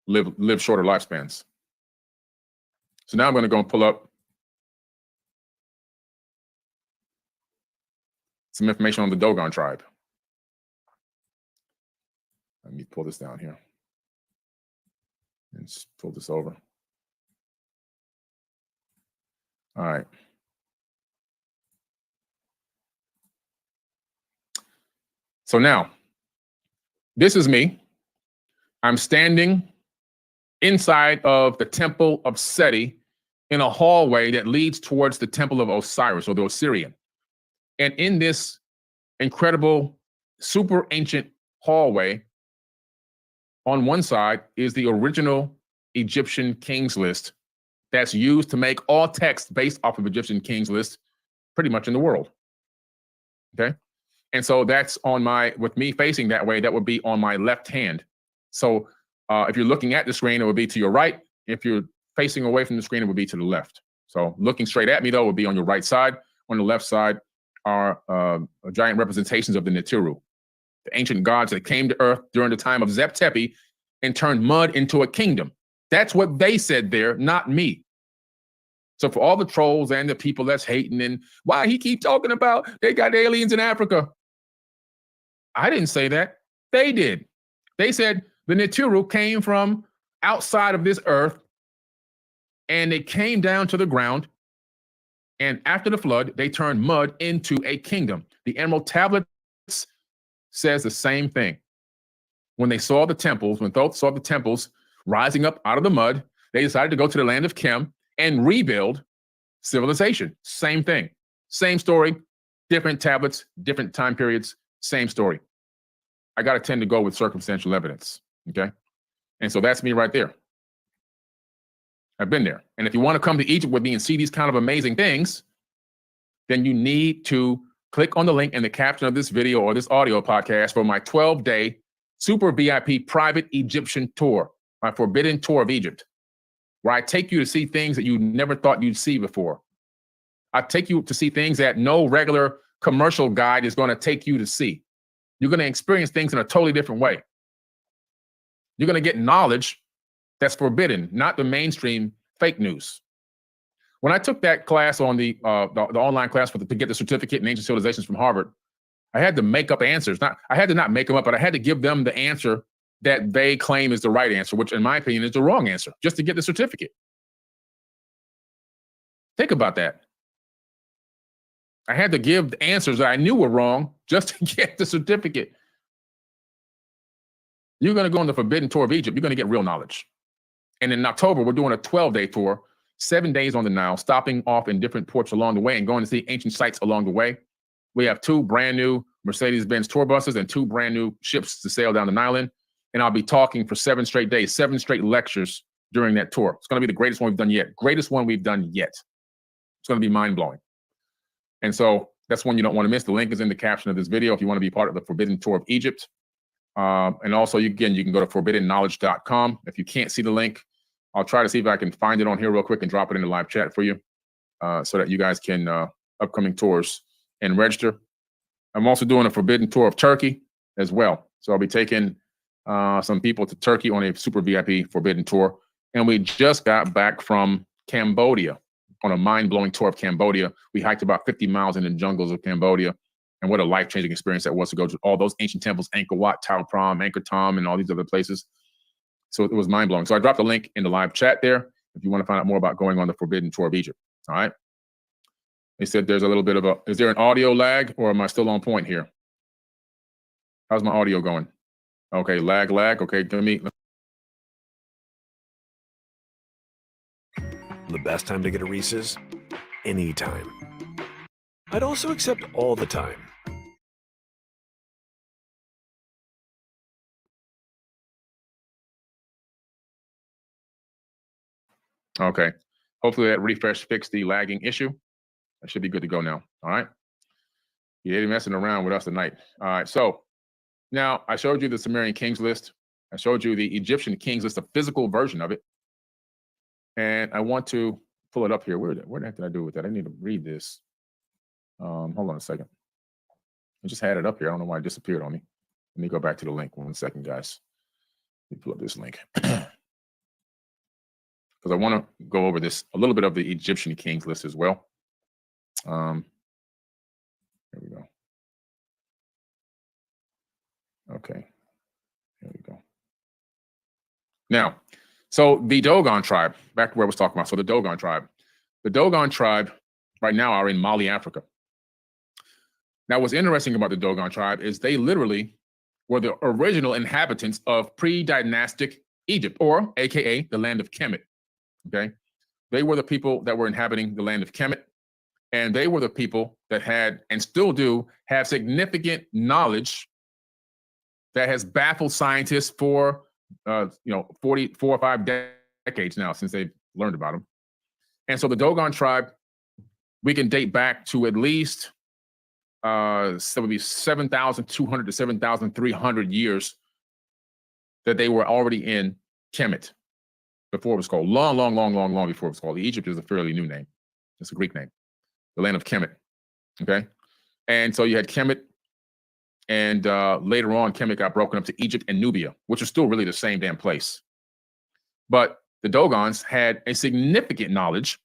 live shorter lifespans. So now I'm going to go and pull up some information on the Dogon tribe. Let me pull this down here and just pull this over. All right. So now, this is me. I'm standing inside of the temple of Seti in a hallway that leads towards the temple of Osiris, or the Osirian. And in this incredible, super ancient hallway, on one side is the original Egyptian King's List that's used to make all text based off of Egyptian King's List pretty much in the world. Okay? And so that's on my, with me facing that way, that would be on my left hand. So if you're looking at the screen, it would be to your right. If you're facing away from the screen, it would be to the left. So looking straight at me, though, would be on your right side. On the left side are giant representations of the Netiru, the ancient gods that came to Earth during the time of Zep Tepi and turned mud into a kingdom. That's what they said there, not me. So for all the trolls and the people that's hating and why he keep talking about they got aliens in Africa, I didn't say that. They did. They said the Netiru came from outside of this earth and they came down to the ground. And after the flood, they turned mud into a kingdom. The Emerald Tablets says the same thing. When they saw the temples, when Thoth saw the temples rising up out of the mud, they decided to go to the land of Chem and rebuild civilization. Same thing. Same story, different tablets, different time periods, same story. I got to tend to go with circumstantial evidence, okay? And so that's me right there. I've been there. And if you want to come to Egypt with me and see these kind of amazing things, then you need to click on the link in the caption of this video or this audio podcast for my 12-day super VIP private Egyptian tour, my forbidden tour of Egypt, where I take you to see things that you never thought you'd see before. I take you to see things that no regular commercial guide is going to take you to see. You're going to experience things in a totally different way. You're going to get knowledge that's forbidden, not the mainstream fake news. When I took that class on the online class to get the certificate in ancient civilizations from Harvard, I had to make up answers. I had to not make them up, but I had to give them the answer that they claim is the right answer, which in my opinion is the wrong answer, just to get the certificate. Think about that. I had to give the answers that I knew were wrong just to get the certificate. You're going to go on the Forbidden Tour of Egypt. You're going to get real knowledge. And in October, we're doing a 12-day tour, 7 days on the Nile, stopping off in different ports along the way and going to see ancient sites along the way. We have 2 brand new Mercedes-Benz tour buses and 2 brand new ships to sail down the Nile in. And I'll be talking for 7 straight days, 7 straight lectures during that tour. It's going to be the greatest one we've done yet. Greatest one we've done yet. It's going to be mind-blowing. And so that's one you don't want to miss. The link is in the caption of this video if you want to be part of the Forbidden Tour of Egypt. And also, you can go to forbiddenknowledge.com. If you can't see the link, I'll try to see if I can find it on here real quick and drop it in the live chat for you so that you guys can upcoming tours and register. I'm also doing a Forbidden Tour of Turkey as well. So I'll be taking some people to Turkey on a super VIP Forbidden Tour. And we just got back from Cambodia on a mind-blowing tour of Cambodia. We hiked about 50 miles in the jungles of Cambodia. And what a life-changing experience that was to go to all those ancient temples, Angkor Wat, Tao Prom, Angkor Thom, and all these other places. So it was mind-blowing. So I dropped a link in the live chat there if you want to find out more about going on the Forbidden Tour of Egypt. All right. They said there's a little bit of is there an audio lag or am I still on point here? How's my audio going? Okay, lag. Okay, give me. The best time to get a Reese's? Anytime. I'd also accept all the time. Okay. Hopefully that refresh fixed the lagging issue. I should be good to go now. All right. You ain't messing around with us tonight. All right. So now I showed you the Sumerian kings list. I showed you the Egyptian kings list, a physical version of it. And I want to pull it up here. Where the heck did I do with that? I need to read this. Hold on a second. I just had it up here. I don't know why it disappeared on me. Let me go back to the link. 1 second, guys. Let me pull up this link. Because I want to go over this, a little bit of the Egyptian kings list as well. Here we go. Okay. Here we go. Now, so the Dogon tribe, back to where I was talking about. So the Dogon tribe right now are in Mali, Africa. Now, what's interesting about the Dogon tribe is they literally were the original inhabitants of pre-dynastic Egypt, or AKA the land of Kemet. Okay. They were the people that were inhabiting the land of Kemet. And they were the people that had, and still do, have significant knowledge that has baffled scientists for 4 or 5 decades now since they've learned about them. And so the Dogon tribe, we can date back to at least so it would be 7,200 to 7,300 years that they were already in Kemet before it was called. Long before it was called. Egypt is a fairly new name. It's a Greek name. The land of Kemet. Okay. And so you had Kemet, and later on, Kemet got broken up to Egypt and Nubia, which are still really the same damn place. But the Dogons had a significant knowledge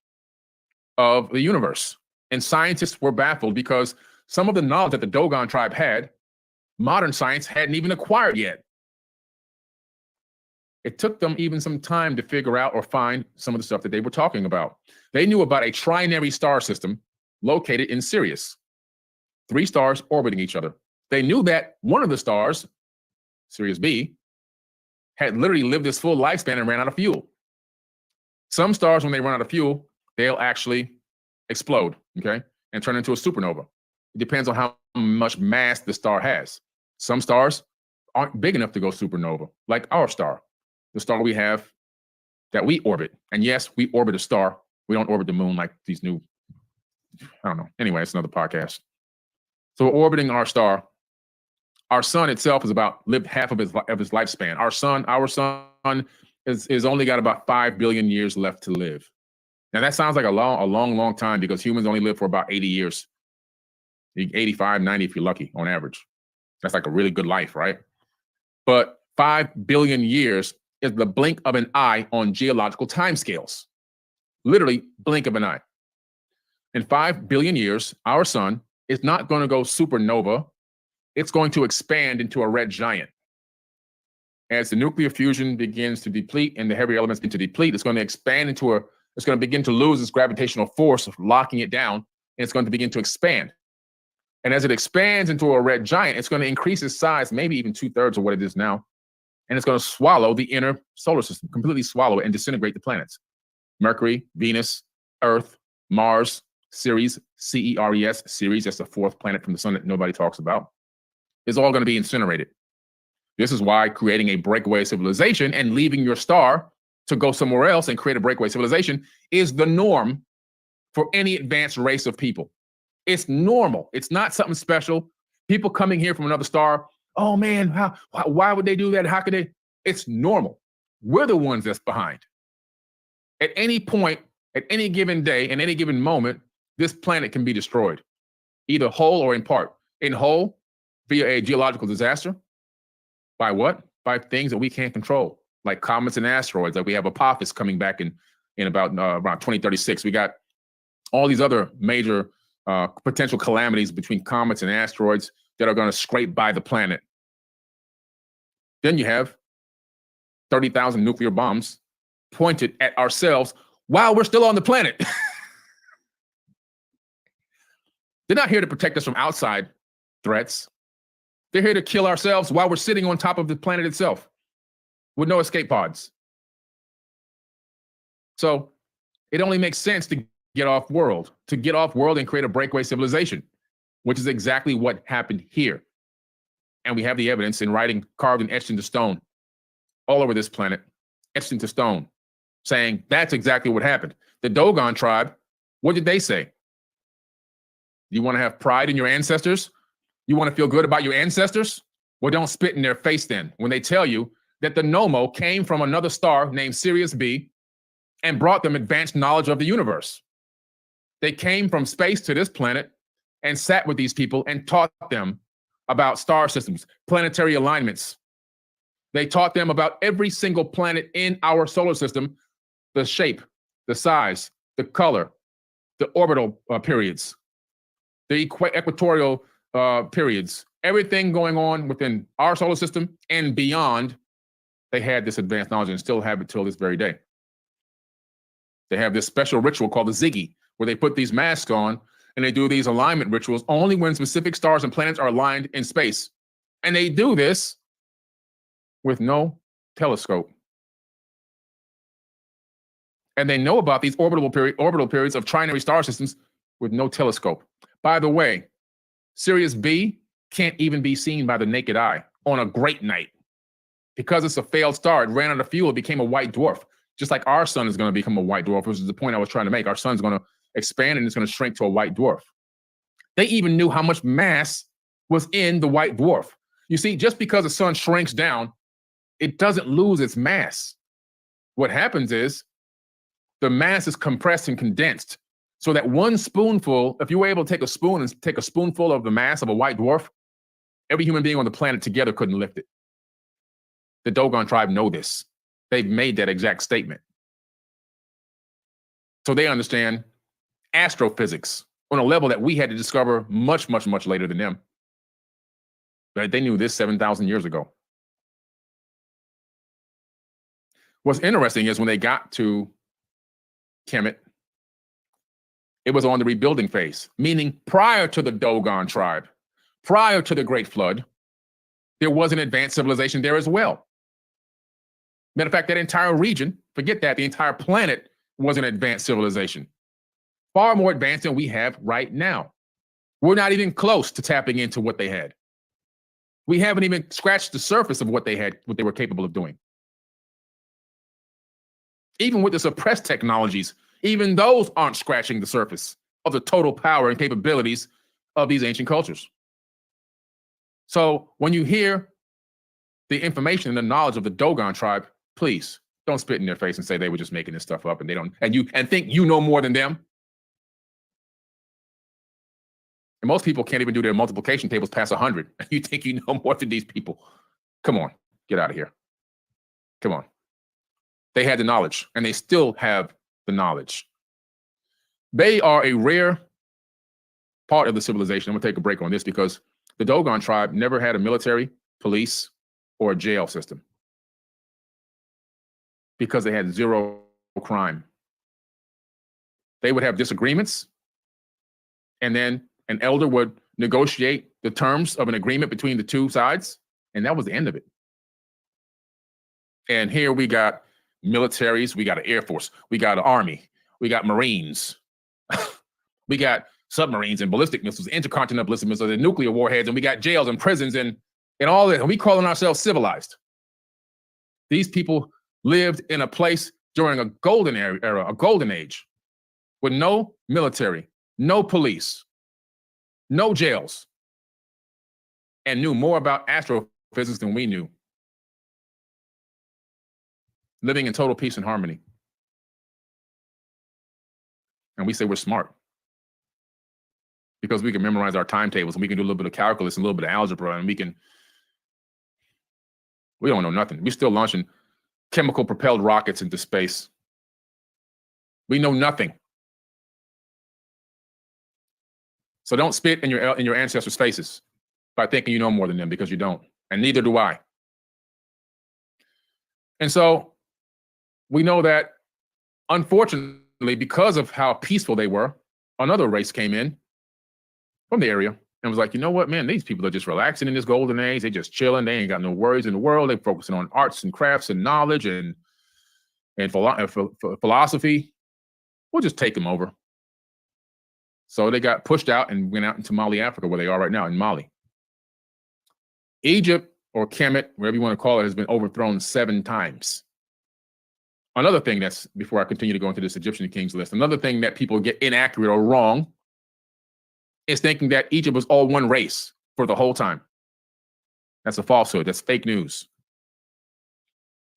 of the universe. And scientists were baffled because some of the knowledge that the Dogon tribe had, modern science hadn't even acquired yet. It took them even some time to figure out or find some of the stuff that they were talking about. They knew about a trinary star system located in Sirius, 3 stars orbiting each other. They knew that one of the stars, Sirius B, had literally lived this full lifespan and ran out of fuel. Some stars, when they run out of fuel, they'll actually explode, okay, and turn into a supernova. It depends on how much mass the star has. Some stars aren't big enough to go supernova, like our star, the star we have that we orbit. And yes, we orbit a star. We don't orbit the moon like these new, I don't know. Anyway, it's another podcast. So we're orbiting our star. Our sun itself is lived half of his lifespan. Our sun is only got about 5 billion years left to live. Now that sounds like a long time because humans only live for about 80 years, 85, 90 if you're lucky on average. That's like a really good life, right? But 5 billion years is the blink of an eye on geological timescales. Literally blink of an eye. in 5 billion years, our sun is not going to go supernova. It's going to expand into a red giant. As the nuclear fusion begins to deplete and the heavy elements begin to deplete, it's going to expand into it's going to begin to lose its gravitational force of locking it down, and it's going to begin to expand. And as it expands into a red giant, it's going to increase its size, maybe even 2/3 of what it is now. And it's going to swallow the inner solar system, completely swallow it and disintegrate the planets. Mercury, Venus, Earth, Mars, Ceres, Ceres, Ceres, that's the fourth planet from the sun that nobody talks about, is all going to be incinerated. This is why creating a breakaway civilization and leaving your star to go somewhere else and create a breakaway civilization is the norm for any advanced race of people. It's normal. It's not something special. People coming here from another star, oh man, why would they do that? How could they? It's normal. We're the ones that's behind. At any point, at any given day, in any given moment, this planet can be destroyed, either whole or in part. In whole, via a geological disaster. By what? By things that we can't control, like comets and asteroids. Like we have Apophis coming back in about around 2036. We got all these other major potential calamities between comets and asteroids that are going to scrape by the planet. Then you have 30,000 nuclear bombs pointed at ourselves while we're still on the planet. They're not here to protect us from outside threats. They're here to kill ourselves while we're sitting on top of the planet itself with no escape pods. So it only makes sense to get off world and create a breakaway civilization, which is exactly what happened here. And we have the evidence in writing carved and etched into stone all over this planet, etched into stone, saying that's exactly what happened. The Dogon tribe, what did they say? You want to have pride in your ancestors? You want to feel good about your ancestors? Well, don't spit in their face then when they tell you that the Nomo came from another star named Sirius B and brought them advanced knowledge of the universe. They came from space to this planet and sat with these people and taught them about star systems, planetary alignments. They taught them about every single planet in our solar system, the shape, the size, the color, the orbital periods, the equatorial periods, everything going on within our solar system and beyond. They had this advanced knowledge and still have it till this very day. They have this special ritual called the Ziggy, where they put these masks on and they do these alignment rituals only when specific stars and planets are aligned in space. And they do this with no telescope. And they know about these orbital periods of trinary star systems with no telescope. By the way, Sirius B can't even be seen by the naked eye on a great night. Because it's a failed star, it ran out of fuel, it became a white dwarf. Just like our sun is going to become a white dwarf, which is the point I was trying to make. Our sun's going to expand and it's going to shrink to a white dwarf. They even knew how much mass was in the white dwarf. You see, just because the sun shrinks down, it doesn't lose its mass. What happens is the mass is compressed and condensed so that one spoonful, if you were able to take a spoon and take a spoonful of the mass of a white dwarf, every human being on the planet together couldn't lift it. The Dogon tribe know this. They've made that exact statement. So they understand astrophysics on a level that we had to discover much, much, much later than them. But they knew this 7,000 years ago. What's interesting is when they got to Kemet, it was on the rebuilding phase, meaning prior to the Dogon tribe, prior to the Great Flood, there was an advanced civilization there as well. Matter of fact, that entire region, forget that, the entire planet was an advanced civilization. Far more advanced than we have right now. We're not even close to tapping into what they had. We haven't even scratched the surface of what they had, what they were capable of doing. Even with the suppressed technologies, even those aren't scratching the surface of the total power and capabilities of these ancient cultures. So when you hear the information and the knowledge of the Dogon tribe, please don't spit in their face and say they were just making this stuff up and they don't, and think you know more than them. And most people can't even do their multiplication tables past 100. You think you know more than these people. Come on, get out of here. Come on. They had the knowledge and they still have the knowledge. They are a rare part of the civilization. I'm gonna take a break on this because the Dogon tribe never had a military, police, or a jail system because they had zero crime. They would have disagreements, and then an elder would negotiate the terms of an agreement between the two sides, and that was the end of it. And here we got militaries, we got an Air Force, we got an Army, we got Marines, we got submarines and ballistic missiles, intercontinental ballistic missiles, and nuclear warheads, and we got jails and prisons and all that. And we calling ourselves civilized. These people lived in a place during a golden era, a golden age, with no military, no police, no jails, and knew more about astrophysics than we knew. Living in total peace and harmony. And we say we're smart because we can memorize our timetables and we can do a little bit of calculus and a little bit of algebra, and we don't know nothing. We're still launching chemical propelled rockets into space. We know nothing. So don't spit in your ancestors' faces by thinking you know more than them, because you don't, and neither do I. And so we know that, unfortunately, because of how peaceful they were, another race came in from the area and was like, you know what, man, these people are just relaxing in this golden age. They just chilling. They ain't got no worries in the world. They're focusing on arts and crafts and knowledge and philosophy. We'll just take them over. So they got pushed out and went out into Mali, Africa, where they are right now, in Mali. Egypt, or Kemet, whatever you want to call it, has been overthrown 7 times. Another thing that's, before I continue to go into this Egyptian kings list, another thing that people get inaccurate or wrong is thinking that Egypt was all one race for the whole time. That's a falsehood. That's fake news.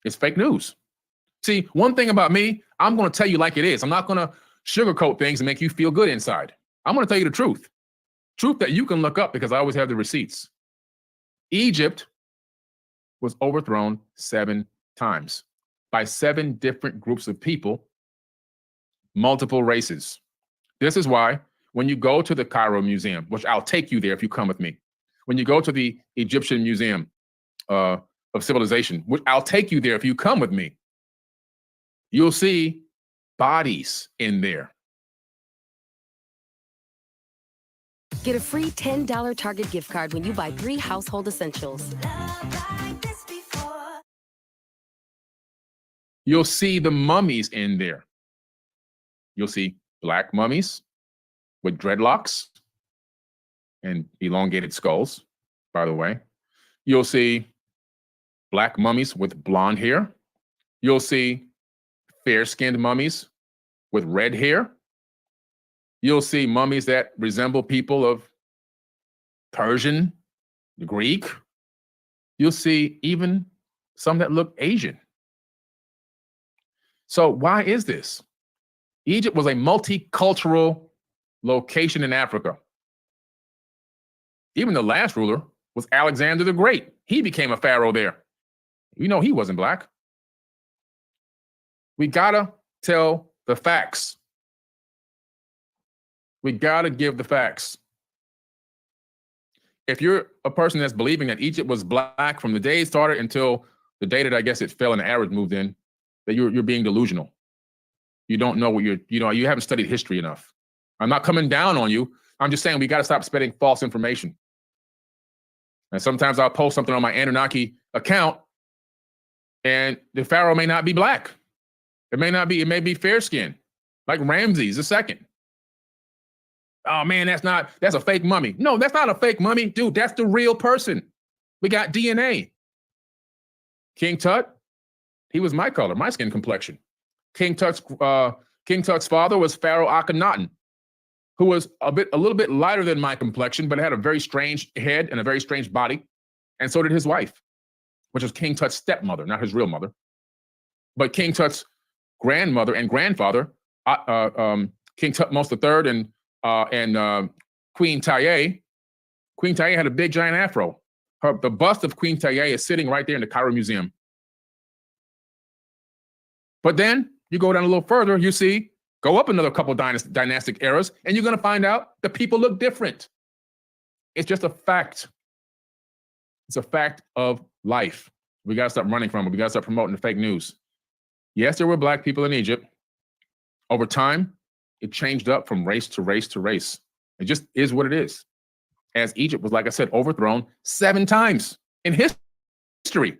It's fake news. See, one thing about me, I'm going to tell you like it is. I'm not going to sugarcoat things and make you feel good inside. I'm going to tell you the truth. Truth that you can look up, because I always have the receipts. Egypt was overthrown 7 times by 7 different groups of people, multiple races. This is why when you go to the Cairo Museum, which I'll take you there if you come with me, when you go to the Egyptian Museum of Civilization, which I'll take you there if you come with me, you'll see bodies in there. Get a free $10 Target gift card when you buy 3 household essentials. You'll see the mummies in there. You'll see black mummies with dreadlocks and elongated skulls, by the way. You'll see black mummies with blonde hair. You'll see fair-skinned mummies with red hair. You'll see mummies that resemble people of Persian, Greek. You'll see even some that look Asian. So why is this? Egypt was a multicultural location in Africa. Even the last ruler was Alexander the Great. He became a pharaoh there. You know he wasn't black. We gotta tell the facts. We gotta give the facts. If you're a person that's believing that Egypt was black from the day it started until the day that I guess it fell and the Arabs moved in, that you're being delusional. You don't know what you haven't studied history enough. I'm not coming down on you. I'm just saying we got to stop spreading false information. And sometimes I'll post something on my Anunnaki account, and the pharaoh may not be black. It may be fair-skinned, like Ramses II. Oh man, that's a fake mummy. No, that's not a fake mummy. Dude, that's the real person. We got DNA. King Tut, he was my color, my skin complexion. King Tut's father was Pharaoh Akhenaten, who was a little bit lighter than my complexion, but had a very strange head and a very strange body. And so did his wife, which was King Tut's stepmother, not his real mother. But King Tut's grandmother and grandfather, King Tutmos III and Queen Taye. Queen Taye had a big giant afro. The bust of Queen Taye is sitting right there in the Cairo Museum. But then you go down a little further, you see Go up another couple dynastic eras, and you're going to find out the people look different. It's just a fact. It's a fact of life. We got to stop running from it. We got to start promoting the fake news. Yes, there were black people in Egypt. Over time, it changed up from race to race to race. It just is what it is. As Egypt was, like I said, overthrown 7 times in history.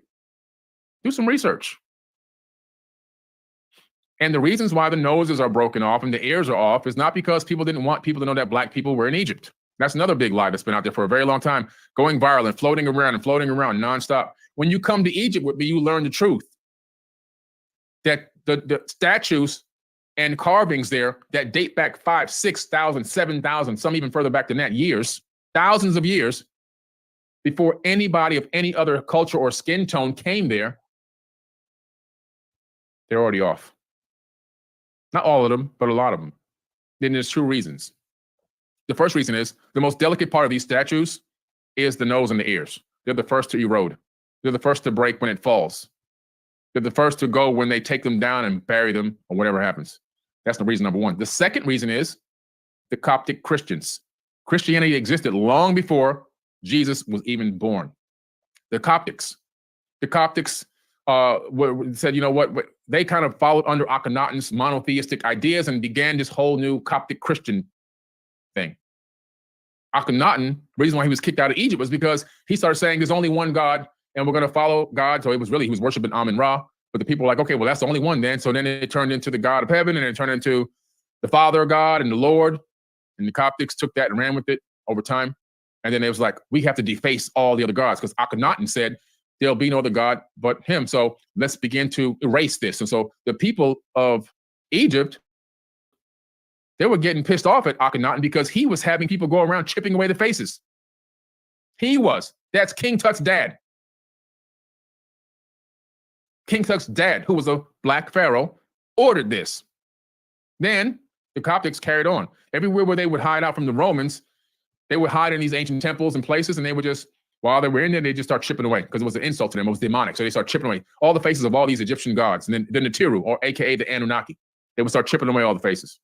Do some research. And the reasons why the noses are broken off and the ears are off is not because people didn't want people to know that black people were in Egypt. That's another big lie that's been out there for a very long time, going viral and floating around nonstop. When you come to Egypt with me, you learn the truth. That the statues and carvings there that date back 5,000, 6,000, 7,000, some even further back than that, years, thousands of years before anybody of any other culture or skin tone came there, they're already off. Not all of them, but a lot of them. Then there's 2 reasons. The first reason is the most delicate part of these statues is the nose and the ears. They're the first to erode. They're the first to break when it falls. They're the first to go when they take them down and bury them or whatever happens. That's the reason number 1. The second reason is the Coptic Christians. Christianity existed long before Jesus was even born. The Coptics said, you know what? They kind of followed under Akhenaten's monotheistic ideas and began this whole new Coptic Christian thing. Akhenaten, the reason why he was kicked out of Egypt was because he started saying there's only one God and we're going to follow God. So he was worshiping Amun-Ra, but the people were like, okay, well, that's the only one then. So then it turned into the God of heaven, and it turned into the Father of God and the Lord. And the Coptics took that and ran with it over time. And then it was like, we have to deface all the other gods because Akhenaten said there'll be no other God but him. So let's begin to erase this. And so the people of Egypt, they were getting pissed off at Akhenaten because he was having people go around chipping away the faces. He was. That's King Tut's dad. King Tut's dad, who was a black pharaoh, ordered this. Then the Coptics carried on. Everywhere where they would hide out from the Romans, they would hide in these ancient temples and places, and they would just, while they were in there, they just start chipping away because it was an insult to them. It was demonic. So they start chipping away all the faces of all these Egyptian gods. And then the Tiru, or AKA the Anunnaki, they would start chipping away all the faces.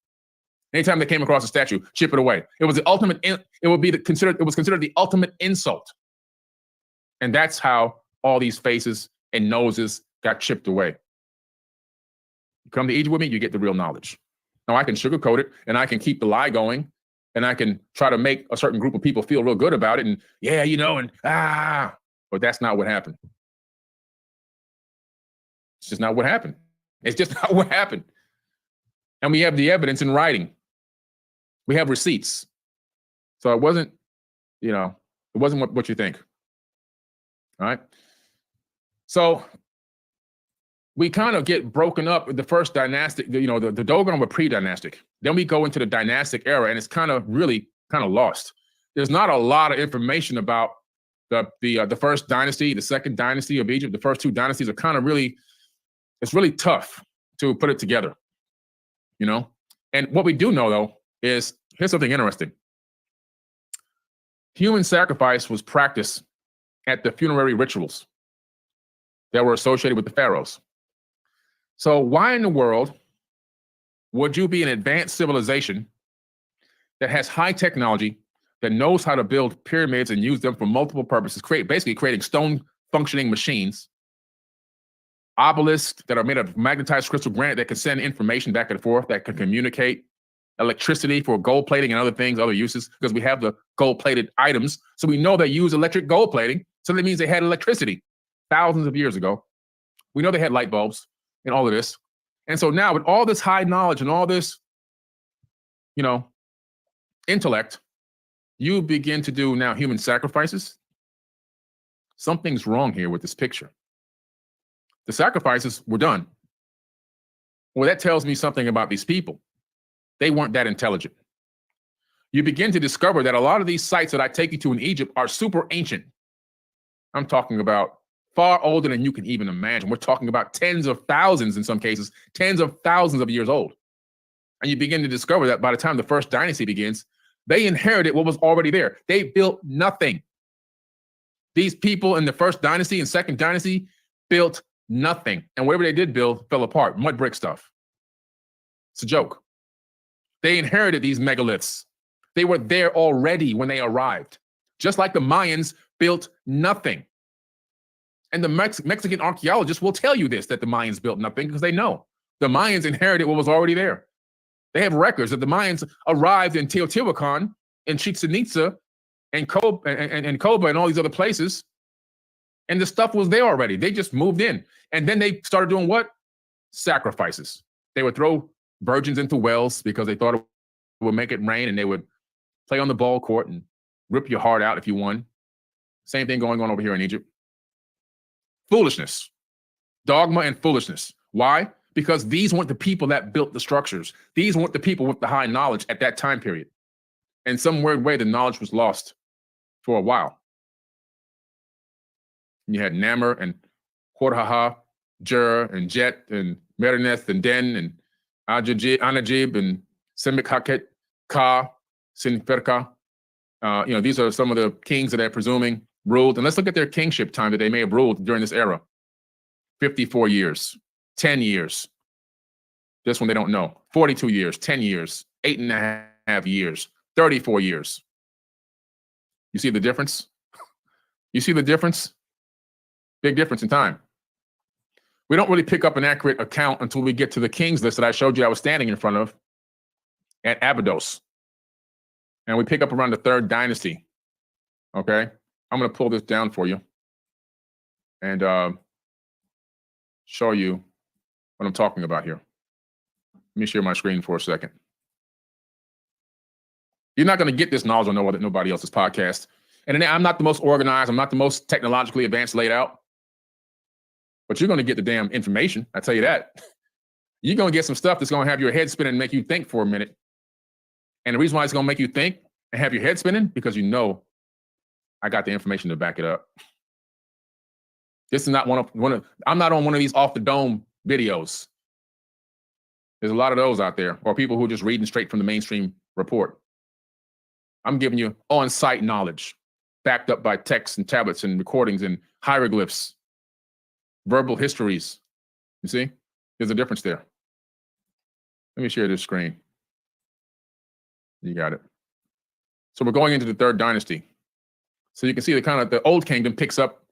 Anytime they came across a statue, chip it away. It was the ultimate, it was considered the ultimate insult. And that's how all these faces and noses got chipped away. You come to Egypt with me, you get the real knowledge. Now I can sugarcoat it and I can keep the lie going and I can try to make a certain group of people feel real good about it and yeah, you know, and but that's not what happened. It's just not what happened. It's just not what happened. And we have the evidence in writing. We have receipts. So it wasn't, you know, it wasn't what you think. All right. So we kind of get broken up with the first dynastic, you know, the Dogon were pre-dynastic. Then we go into the dynastic era and it's kind of really kind of lost. There's not a lot of information about the first dynasty, the second dynasty of Egypt. The first 2 dynasties are kind of really, it's really tough to put it together, you know? And what we do know though is, here's something interesting. Human sacrifice was practiced at the funerary rituals that were associated with the pharaohs. So why in the world would you be an advanced civilization that has high technology, that knows how to build pyramids and use them for multiple purposes, basically creating stone functioning machines, obelisks that are made of magnetized crystal granite that can send information back and forth, that can communicate, electricity for gold plating and other things, other uses, because we have the gold plated items. So we know they use electric gold plating. So that means they had electricity thousands of years ago. We know they had light bulbs and all of this. And so now with all this high knowledge and all this, you know, intellect, you begin to do now human sacrifices. Something's wrong here with this picture. The sacrifices were done. Well, that tells me something about these people. They weren't that intelligent. You begin to discover that a lot of these sites that I take you to in Egypt are super ancient. I'm talking about far older than you can even imagine. We're talking about tens of thousands, in some cases, tens of thousands of years old. And you begin to discover that by the time the first dynasty begins, they inherited what was already there. They built nothing. These people in the first dynasty and second dynasty built nothing. And whatever they did build fell apart, mud brick stuff. It's a joke. They inherited these megaliths. They were there already when they arrived. Just like the Mayans built nothing. And the Mexican archaeologists will tell you this, that the Mayans built nothing, because they know. The Mayans inherited what was already there. They have records that the Mayans arrived in Teotihuacan, in Chichen Itza, and Coba and all these other places. And the stuff was there already. They just moved in. And then they started doing what? Sacrifices. They would throw virgins into wells because they thought it would make it rain, and they would play on the ball court and rip your heart out if you won. Same thing going on over here in Egypt. Foolishness. Dogma and foolishness. Why? Because these weren't the people that built the structures. These weren't the people with the high knowledge at that time period. In some weird way, the knowledge was lost for a while. You had Namur and Horhaha, Jur and Jet and Merineth and Den and Anajib and Semikhaket, Ka, Sinferka. These are some of the kings that they're presuming ruled. And let's look at their kingship time that they may have ruled during this era. 54 years, 10 years. This one they don't know. 42 years, 10 years, 8.5 years, 34 years. You see the difference? You see the difference? Big difference in time. We don't really pick up an accurate account until we get to the kings list that I showed you I was standing in front of at Abydos. And we pick up around the 3rd dynasty. Okay? I'm going to pull this down for you and show you what I'm talking about here. Let me share my screen for a second. You're not going to get this knowledge on nobody else's podcast. And I'm not the most organized. I'm not the most technologically advanced laid out. But you're going to get the damn information. I tell you that. You're going to get some stuff that's going to have your head spinning and make you think for a minute. And the reason why it's going to make you think and have your head spinning, because you know I got the information to back it up. This is not I'm not on one of these off the dome videos. There's a lot of those out there, or people who are just reading straight from the mainstream report. I'm giving you on-site knowledge, backed up by texts and tablets and recordings and hieroglyphs, verbal histories. You see? There's a difference there. Let me share this screen. You got it. So we're going into the 3rd dynasty. So you can see the old kingdom picks up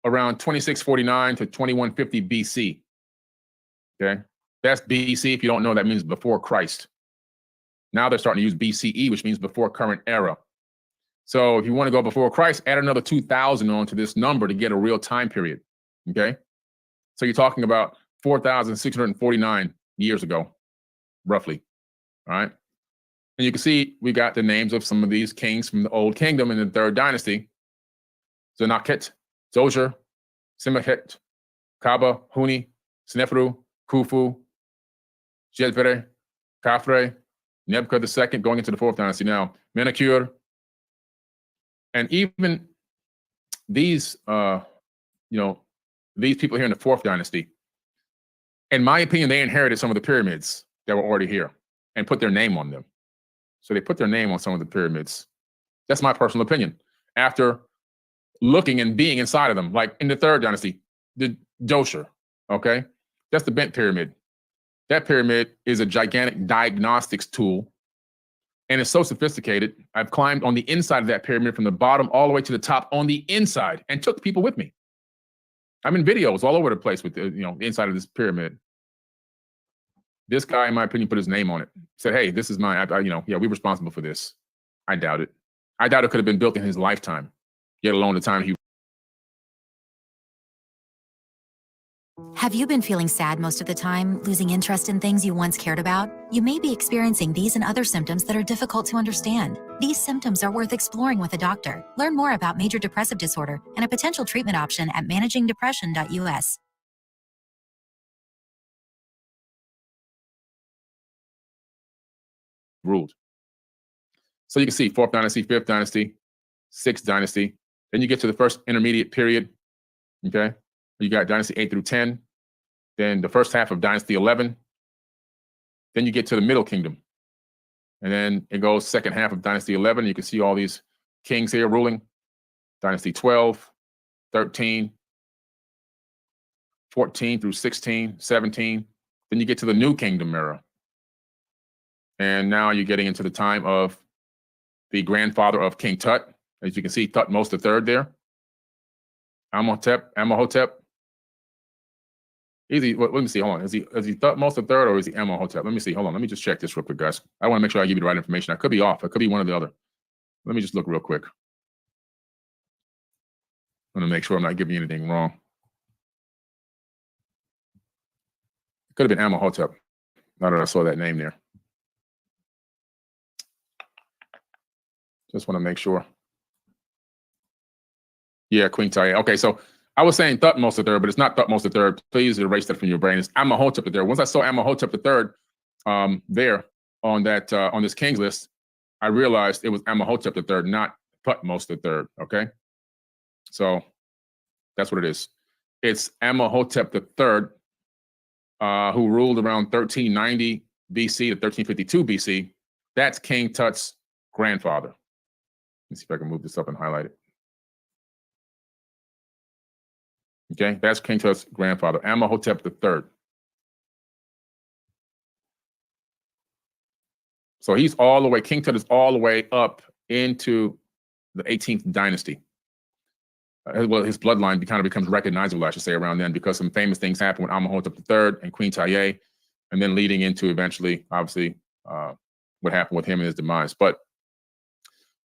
around 2649 to 2150 BC. Okay? That's BC. If you don't know, that means before Christ. Now they're starting to use BCE, which means before current era. So if you want to go before Christ, add another 2000 onto this number to get a real time period. Okay? So you're talking about 4,649 years ago, roughly. All right? And you can see we got the names of some of these kings from the Old Kingdom in the 3rd dynasty. Zenaket, Zojer, Simachet, Kaba, Huni, Sneferu, Khufu, Jezbere, Khafre, Nebuchadnezzar II, going into the 4th dynasty now, Menacure. And even these, these people here in the 4th dynasty, in my opinion, they inherited some of the pyramids that were already here and put their name on them. So they put their name on some of the pyramids. That's my personal opinion. After looking and being inside of them, like in the 3rd dynasty, the Dosher, okay? That's the bent pyramid. That pyramid is a gigantic diagnostics tool, and it's so sophisticated. I've climbed on the inside of that pyramid from the bottom all the way to the top on the inside and took people with me. I'm in videos all over the place with the inside of this pyramid. This guy, in my opinion, put his name on it. Said, "Hey, this is mine. We're responsible for this." I doubt it. I doubt it could have been built in his lifetime, yet alone the time he. Have you been feeling sad most of the time, losing interest in things you once cared about? You may be experiencing these and other symptoms that are difficult to understand. These symptoms are worth exploring with a doctor. Learn more about major depressive disorder and a potential treatment option at managingdepression.us. Ruled. So you can see 4th dynasty, 5th dynasty, 6th dynasty. Then you get to the first intermediate period. Okay. You got dynasty 8 through 10. Then the first half of dynasty 11. Then you get to the Middle Kingdom. And then it goes second half of dynasty 11. You can see all these kings here ruling. Dynasty 12, 13, 14 through 16, 17. Then you get to the New Kingdom era. And now you're getting into the time of the grandfather of King Tut. As you can see, Thutmose III there. Amenhotep. Let me see. Hold on. Is he Thutmose III or is he Amenhotep? Let me see. Hold on. Let me just check this real quick, guys. I want to make sure I give you the right information. I could be off. I could be one or the other. Let me just look real quick. I'm going to make sure I'm not giving you anything wrong. It could have been Amenhotep. Now that I saw that name there. Just want to make sure. Yeah, Queen Taye. Okay, so I was saying Thutmose III, but it's not Thutmose III. Please erase that from your brain. It's Amenhotep III. Once I saw Amenhotep III there on that on this king's list, I realized it was Amenhotep III, not Thutmose III. Okay, so that's what it is. It's Amenhotep III, who ruled around 1390 BC to 1352 BC. That's King Tut's grandfather. Let me see if I can move this up and highlight it. Okay, that's King Tut's grandfather, Amenhotep III. So he's all the way, King Tut is all the way up into the 18th dynasty. Well, his bloodline kind of becomes recognizable, I should say, around then, because some famous things happen with Amenhotep III and Queen Taye, and then leading into eventually, obviously, what happened with him and his demise. But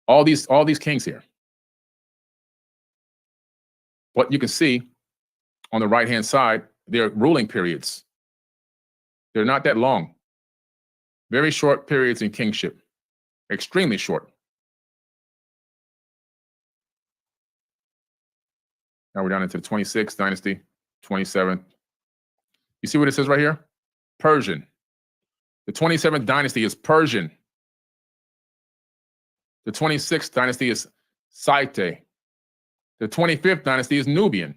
all these kings here, what you can see on the right-hand side, their ruling periods. They're not that long. Very short periods in kingship. Extremely short. Now we're down into the 26th dynasty, 27th. You see what it says right here? Persian. The 27th dynasty is Persian. The 26th dynasty is Scythe. The 25th dynasty is Nubian.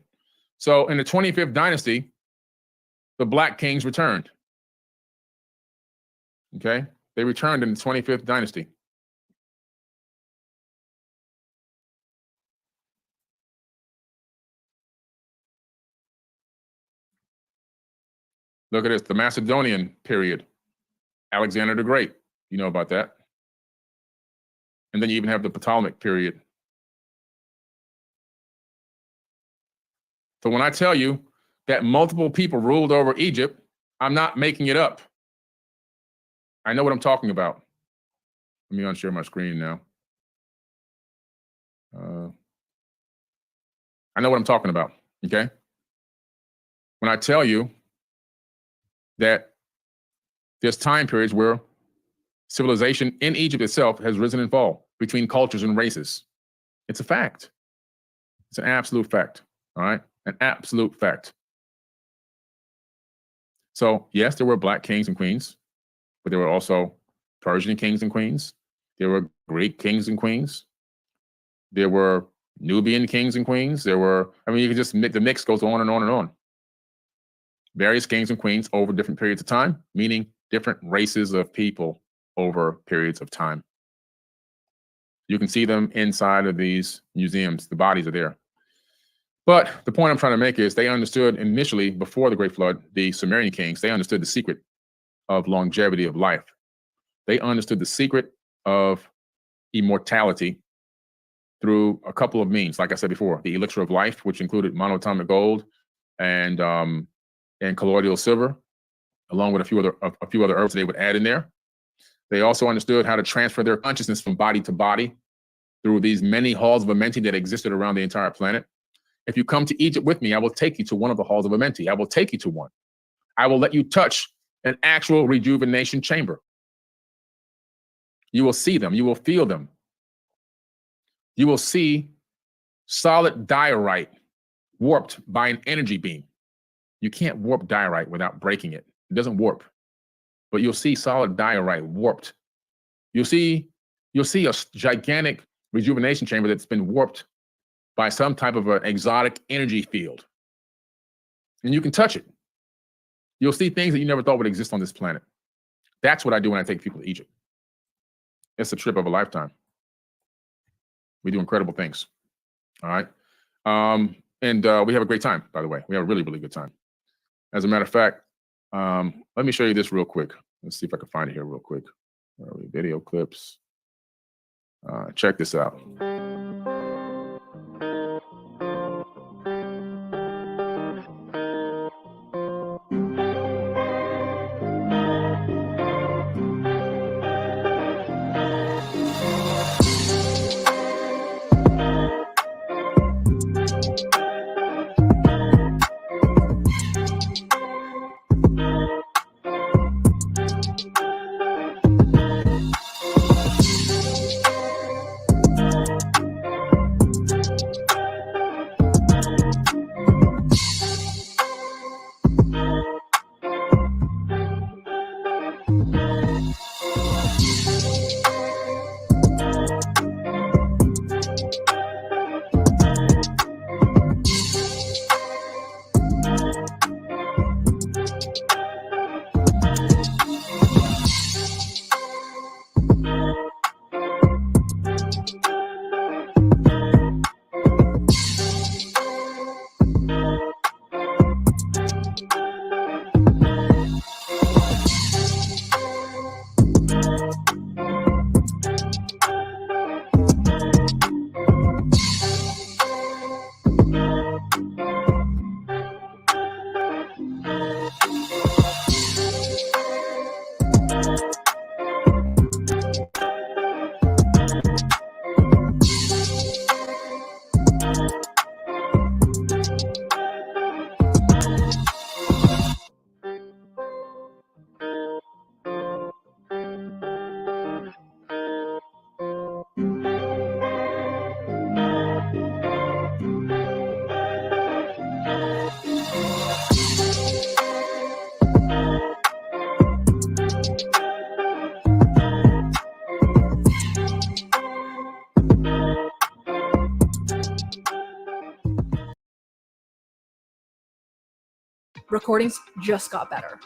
So in the 25th dynasty, the Black kings returned. Okay? They returned in the 25th dynasty. Look at this, the Macedonian period. Alexander the Great. You know about that. And then you even have the Ptolemaic period. So when I tell you that multiple people ruled over Egypt, I'm not making it up. I know what I'm talking about. Let me unshare my screen now. I know what I'm talking about, okay? When I tell you that there's time periods where civilization in Egypt itself has risen and fallen between cultures and races. It's a fact. It's an absolute fact, all right? An absolute fact. So, yes, there were Black kings and queens, but there were also Persian kings and queens. There were Greek kings and queens. There were Nubian kings and queens. There were, I mean, you can just, the mix goes on and on and on. Various kings and queens over different periods of time, meaning different races of people over periods of time. You can see them inside of these museums. The bodies are there. But the point I'm trying to make is they understood initially, before the Great Flood, the Sumerian kings, they understood the secret of longevity of life. They understood the secret of immortality through a couple of means. Like I said before, the elixir of life, which included monatomic gold and colloidal silver, along with a few other herbs they would add in there. They also understood how to transfer their consciousness from body to body through these many halls of Amenti that existed around the entire planet. If you come to Egypt with me, I will take you to one of the halls of Amenti. I will take you to one. I will let you touch an actual rejuvenation chamber. You will see them. You will feel them. You will see solid diorite warped by an energy beam. You can't warp diorite without breaking it. It doesn't warp. But you'll see solid diorite warped. You'll see a gigantic rejuvenation chamber that's been warped by some type of an exotic energy field. And you can touch it. You'll see things that you never thought would exist on this planet. That's what I do when I take people to Egypt. It's a trip of a lifetime. We do incredible things. All right. And we have a great time, by the way. We have a really, really good time. As a matter of fact, let me show you this real quick. Let's see if I can find it here real quick. Where are we? Video clips. Check this out. Recordings just got better.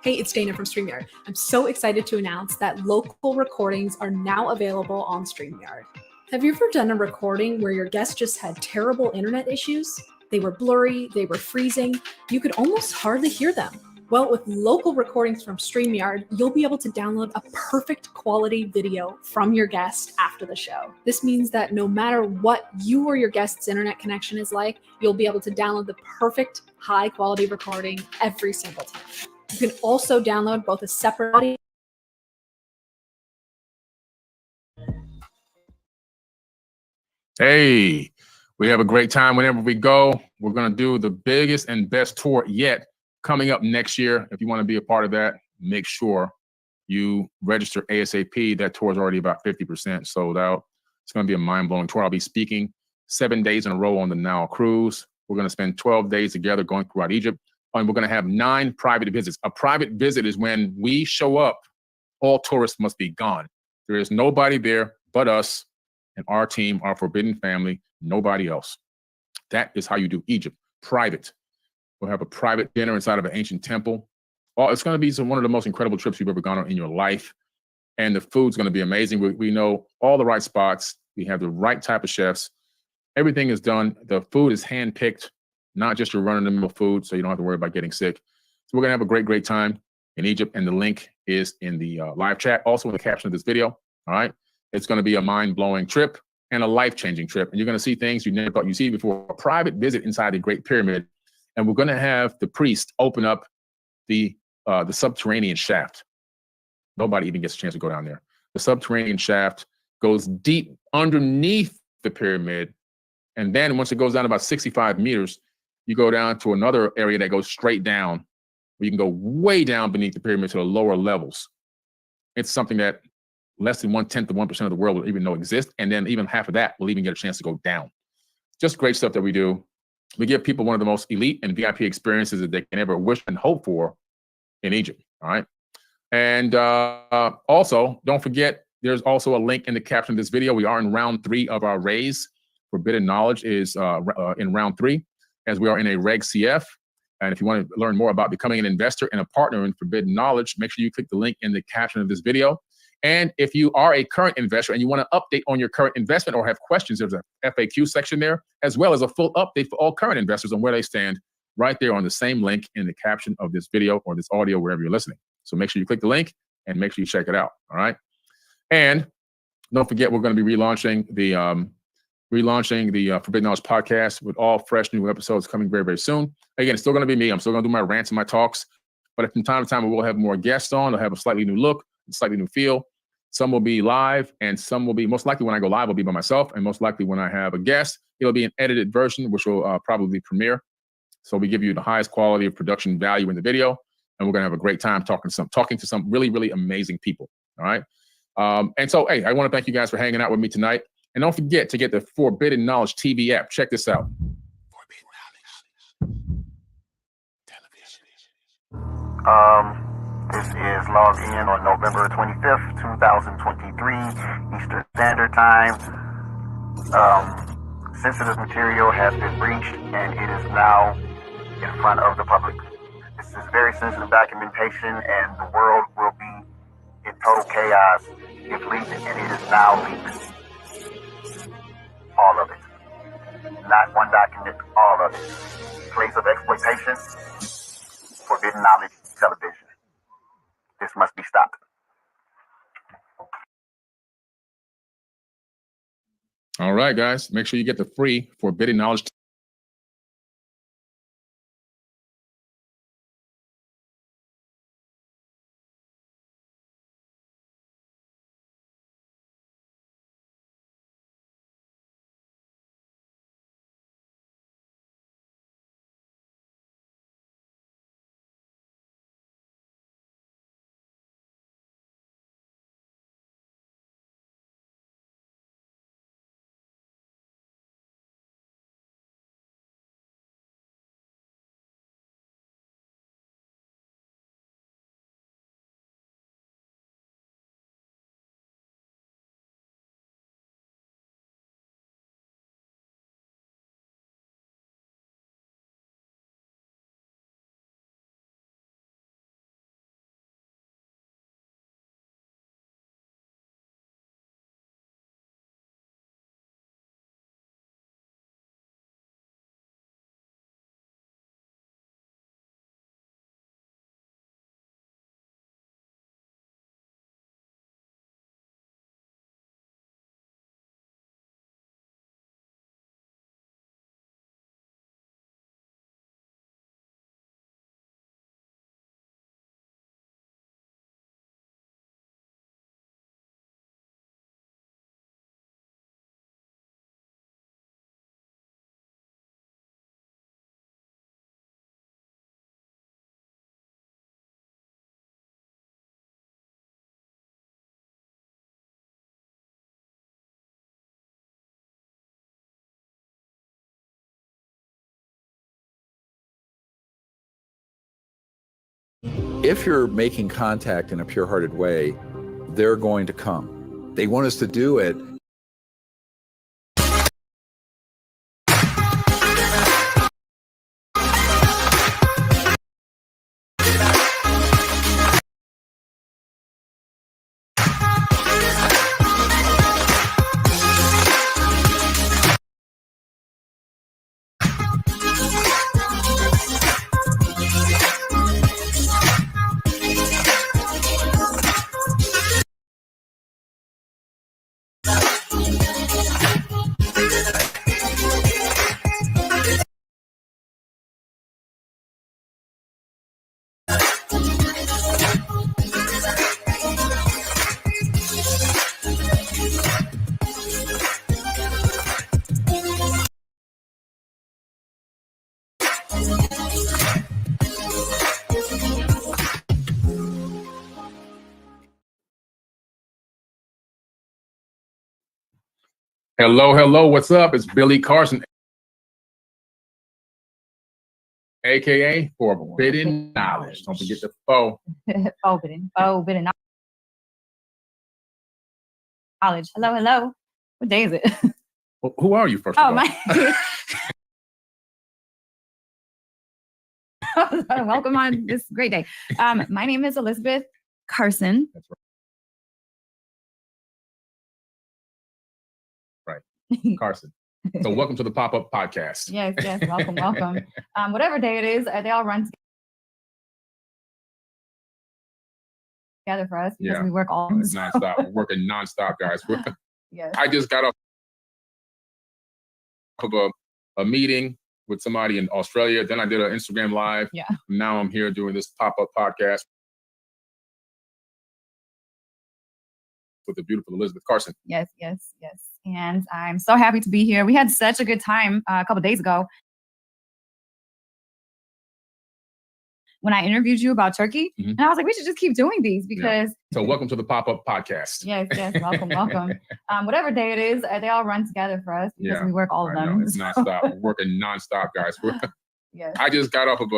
Hey, it's Dana from StreamYard. I'm so excited to announce that local recordings are now available on StreamYard. Have you ever done a recording where your guest just had terrible internet issues? They were blurry, they were freezing, you could almost hardly hear them. Well, with local recordings from StreamYard, you'll be able to download a perfect quality video from your guest after the show. This means that no matter what you or your guest's internet connection is like, you'll be able to download the perfect high quality recording every single time. You can also download both a separate audio. Hey, we have a great time whenever we go. We're going to do the biggest and best tour yet coming up next year. If you want to be a part of that, make sure you register ASAP. That tour is already about 50% sold out. It's going to be a mind-blowing tour. I'll be speaking 7 days in a row on the Nile cruise. We're going to spend 12 days together going throughout Egypt. And we're going to have 9 private visits. A private visit is when we show up, all tourists must be gone. There is nobody there but us and our team, our forbidden family, nobody else. That is how you do Egypt, private. We'll have a private dinner inside of an ancient temple. Oh, it's going to be one of the most incredible trips you've ever gone on in your life. And the food's going to be amazing. We know all the right spots. We have the right type of chefs. Everything is done. The food is handpicked, not just your run-of-the-mill food, so you don't have to worry about getting sick. So we're going to have a great, great time in Egypt, and the link is in the live chat, also in the caption of this video, all right? It's going to be a mind-blowing trip and a life-changing trip, and you're going to see things you never thought you'd see before. A private visit inside the Great Pyramid, and we're going to have the priest open up the subterranean shaft. Nobody even gets a chance to go down there. The subterranean shaft goes deep underneath the pyramid, and then once it goes down about 65 meters, you go down to another area that goes straight down, where you can go way down beneath the pyramid to the lower levels. It's something that less than 1/10 of 1% of the world will even know exists, and then even half of that will even get a chance to go down. Just great stuff that we do. We give people one of the most elite and VIP experiences that they can ever wish and hope for in Egypt, all right? And also, don't forget, there's also a link in the caption of this video. We are in round 3 of our raise. Forbidden Knowledge is in round 3, as we are in a Reg CF. And if you want to learn more about becoming an investor and a partner in Forbidden Knowledge, make sure you click the link in the caption of this video. And if you are a current investor and you want to update on your current investment or have questions, there's a FAQ section there, as well as a full update for all current investors on where they stand right there on the same link in the caption of this video or this audio, wherever you're listening. So make sure you click the link and make sure you check it out. All right. And don't forget, we're going to be relaunching the Forbidden Knowledge podcast with all fresh new episodes coming very, very soon. Again, it's still going to be me. I'm still going to do my rants and my talks, but from time to time, we will have more guests on. They'll have a slightly new look, a slightly new feel. Some will be live, and some will be, most likely when I go live, will be by myself, and most likely when I have a guest, it'll be an edited version, which will probably premiere. So we give you the highest quality of production value in the video, and we're going to have a great time talking to some really, really amazing people. All right. And so, hey, I want to thank you guys for hanging out with me tonight. And don't forget to get the Forbidden Knowledge TV app. Check this out. Forbidden Knowledge Television. This is logged in on November 25th, 2023, Eastern Standard Time. Sensitive material has been breached and it is now in front of the public. This is very sensitive documentation and the world will be in total chaos if leaked, and it is now leaked. All of it. Not one document, all of it. Place of exploitation, Forbidden Knowledge Television. This must be stopped. All right, guys. Make sure you get the free Forbidden Knowledge. If you're making contact in a pure-hearted way, they're going to come. They want us to do it. Hello, hello. What's up? It's Billy Carson, aka Forbidden Knowledge. Don't forget the foe. Forbidden Knowledge. Hello, hello. What day is it? Well, who are you, first of all? Welcome on this great day. My name is Elizabeth Carson. That's right. Carson. So welcome to the Pop-Up Podcast. Yes, welcome. Whatever day it is, they all run together for us because Yeah. we work all It's nonstop. We're working nonstop, guys. Yes. I just got off of a meeting with somebody in Australia. Then I did an Instagram live. Yeah. Now I'm here doing this pop-up podcast with the beautiful Elizabeth Carson. Yes, yes, yes. And I'm so happy to be here. We had such a good time a couple days ago when I interviewed you about Turkey. Mhm. And I was like, we should just keep doing these because So welcome to the pop-up podcast. yes, yes, welcome, welcome. Whatever day it is, they all run together for us because Yeah, we work all of I know. them. It's nonstop. We're working nonstop, guys. Yes. I just got off of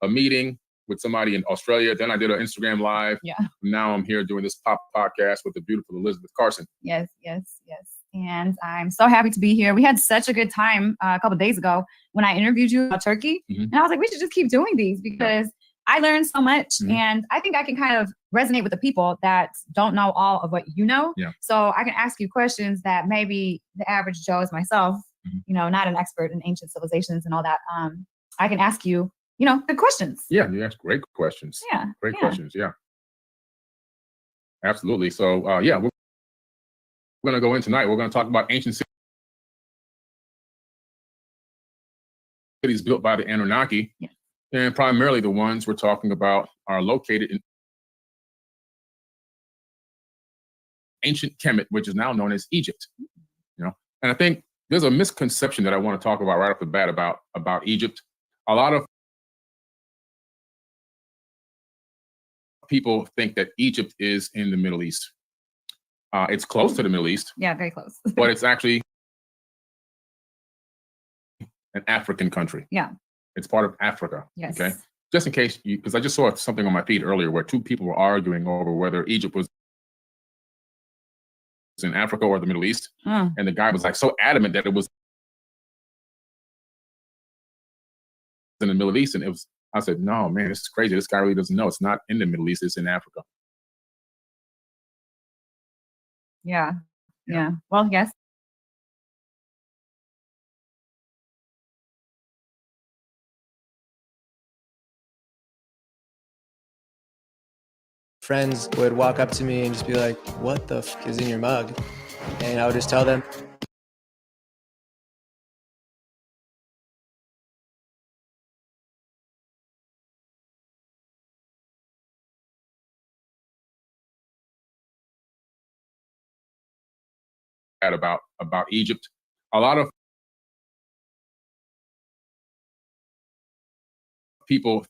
a meeting with somebody in Australia. Then I did an Instagram live. Yeah. Now I'm here doing this pop podcast with the beautiful Elizabeth Carson. Yes, yes, yes. And I'm so happy to be here. We had such a good time a couple days ago when I interviewed you about Turkey. Mhm. And I was like, we should just keep doing these because I learned so much. Mhm. And I think I can kind of resonate with the people that don't know all of what you know. Yeah. So I can ask you questions that maybe the average Joe as myself, Mhm. not an expert in ancient civilizations and all that. I can ask you, good questions. Yeah, you asked great questions. Yeah. Great yeah. questions. Yeah. Absolutely. So, we're going to go in tonight. We're going to talk about ancient cities built by the Anunnaki. Yeah. And primarily the ones we're talking about are located in ancient Kemet, which is now known as Egypt. And I think there's a misconception that I want to talk about right off the bat about Egypt. A lot of people think that Egypt is in the Middle East. It's close to the Middle East, Yeah, very close. but it's actually an African country. Yeah. It's part of Africa. Yes. Okay. Just in case, because I just saw something on my feed earlier where two people were arguing over whether Egypt was in Africa or the Middle East. Mm. And the guy was like so adamant that it was in the Middle East. And I said, no, man, this is crazy. This guy really doesn't know. It's not in the Middle East. It's in Africa. Yeah. Yeah. Well, yes. Friends would walk up to me and just be like, what the f is in your mug? And I would just tell them, about Egypt. A lot of people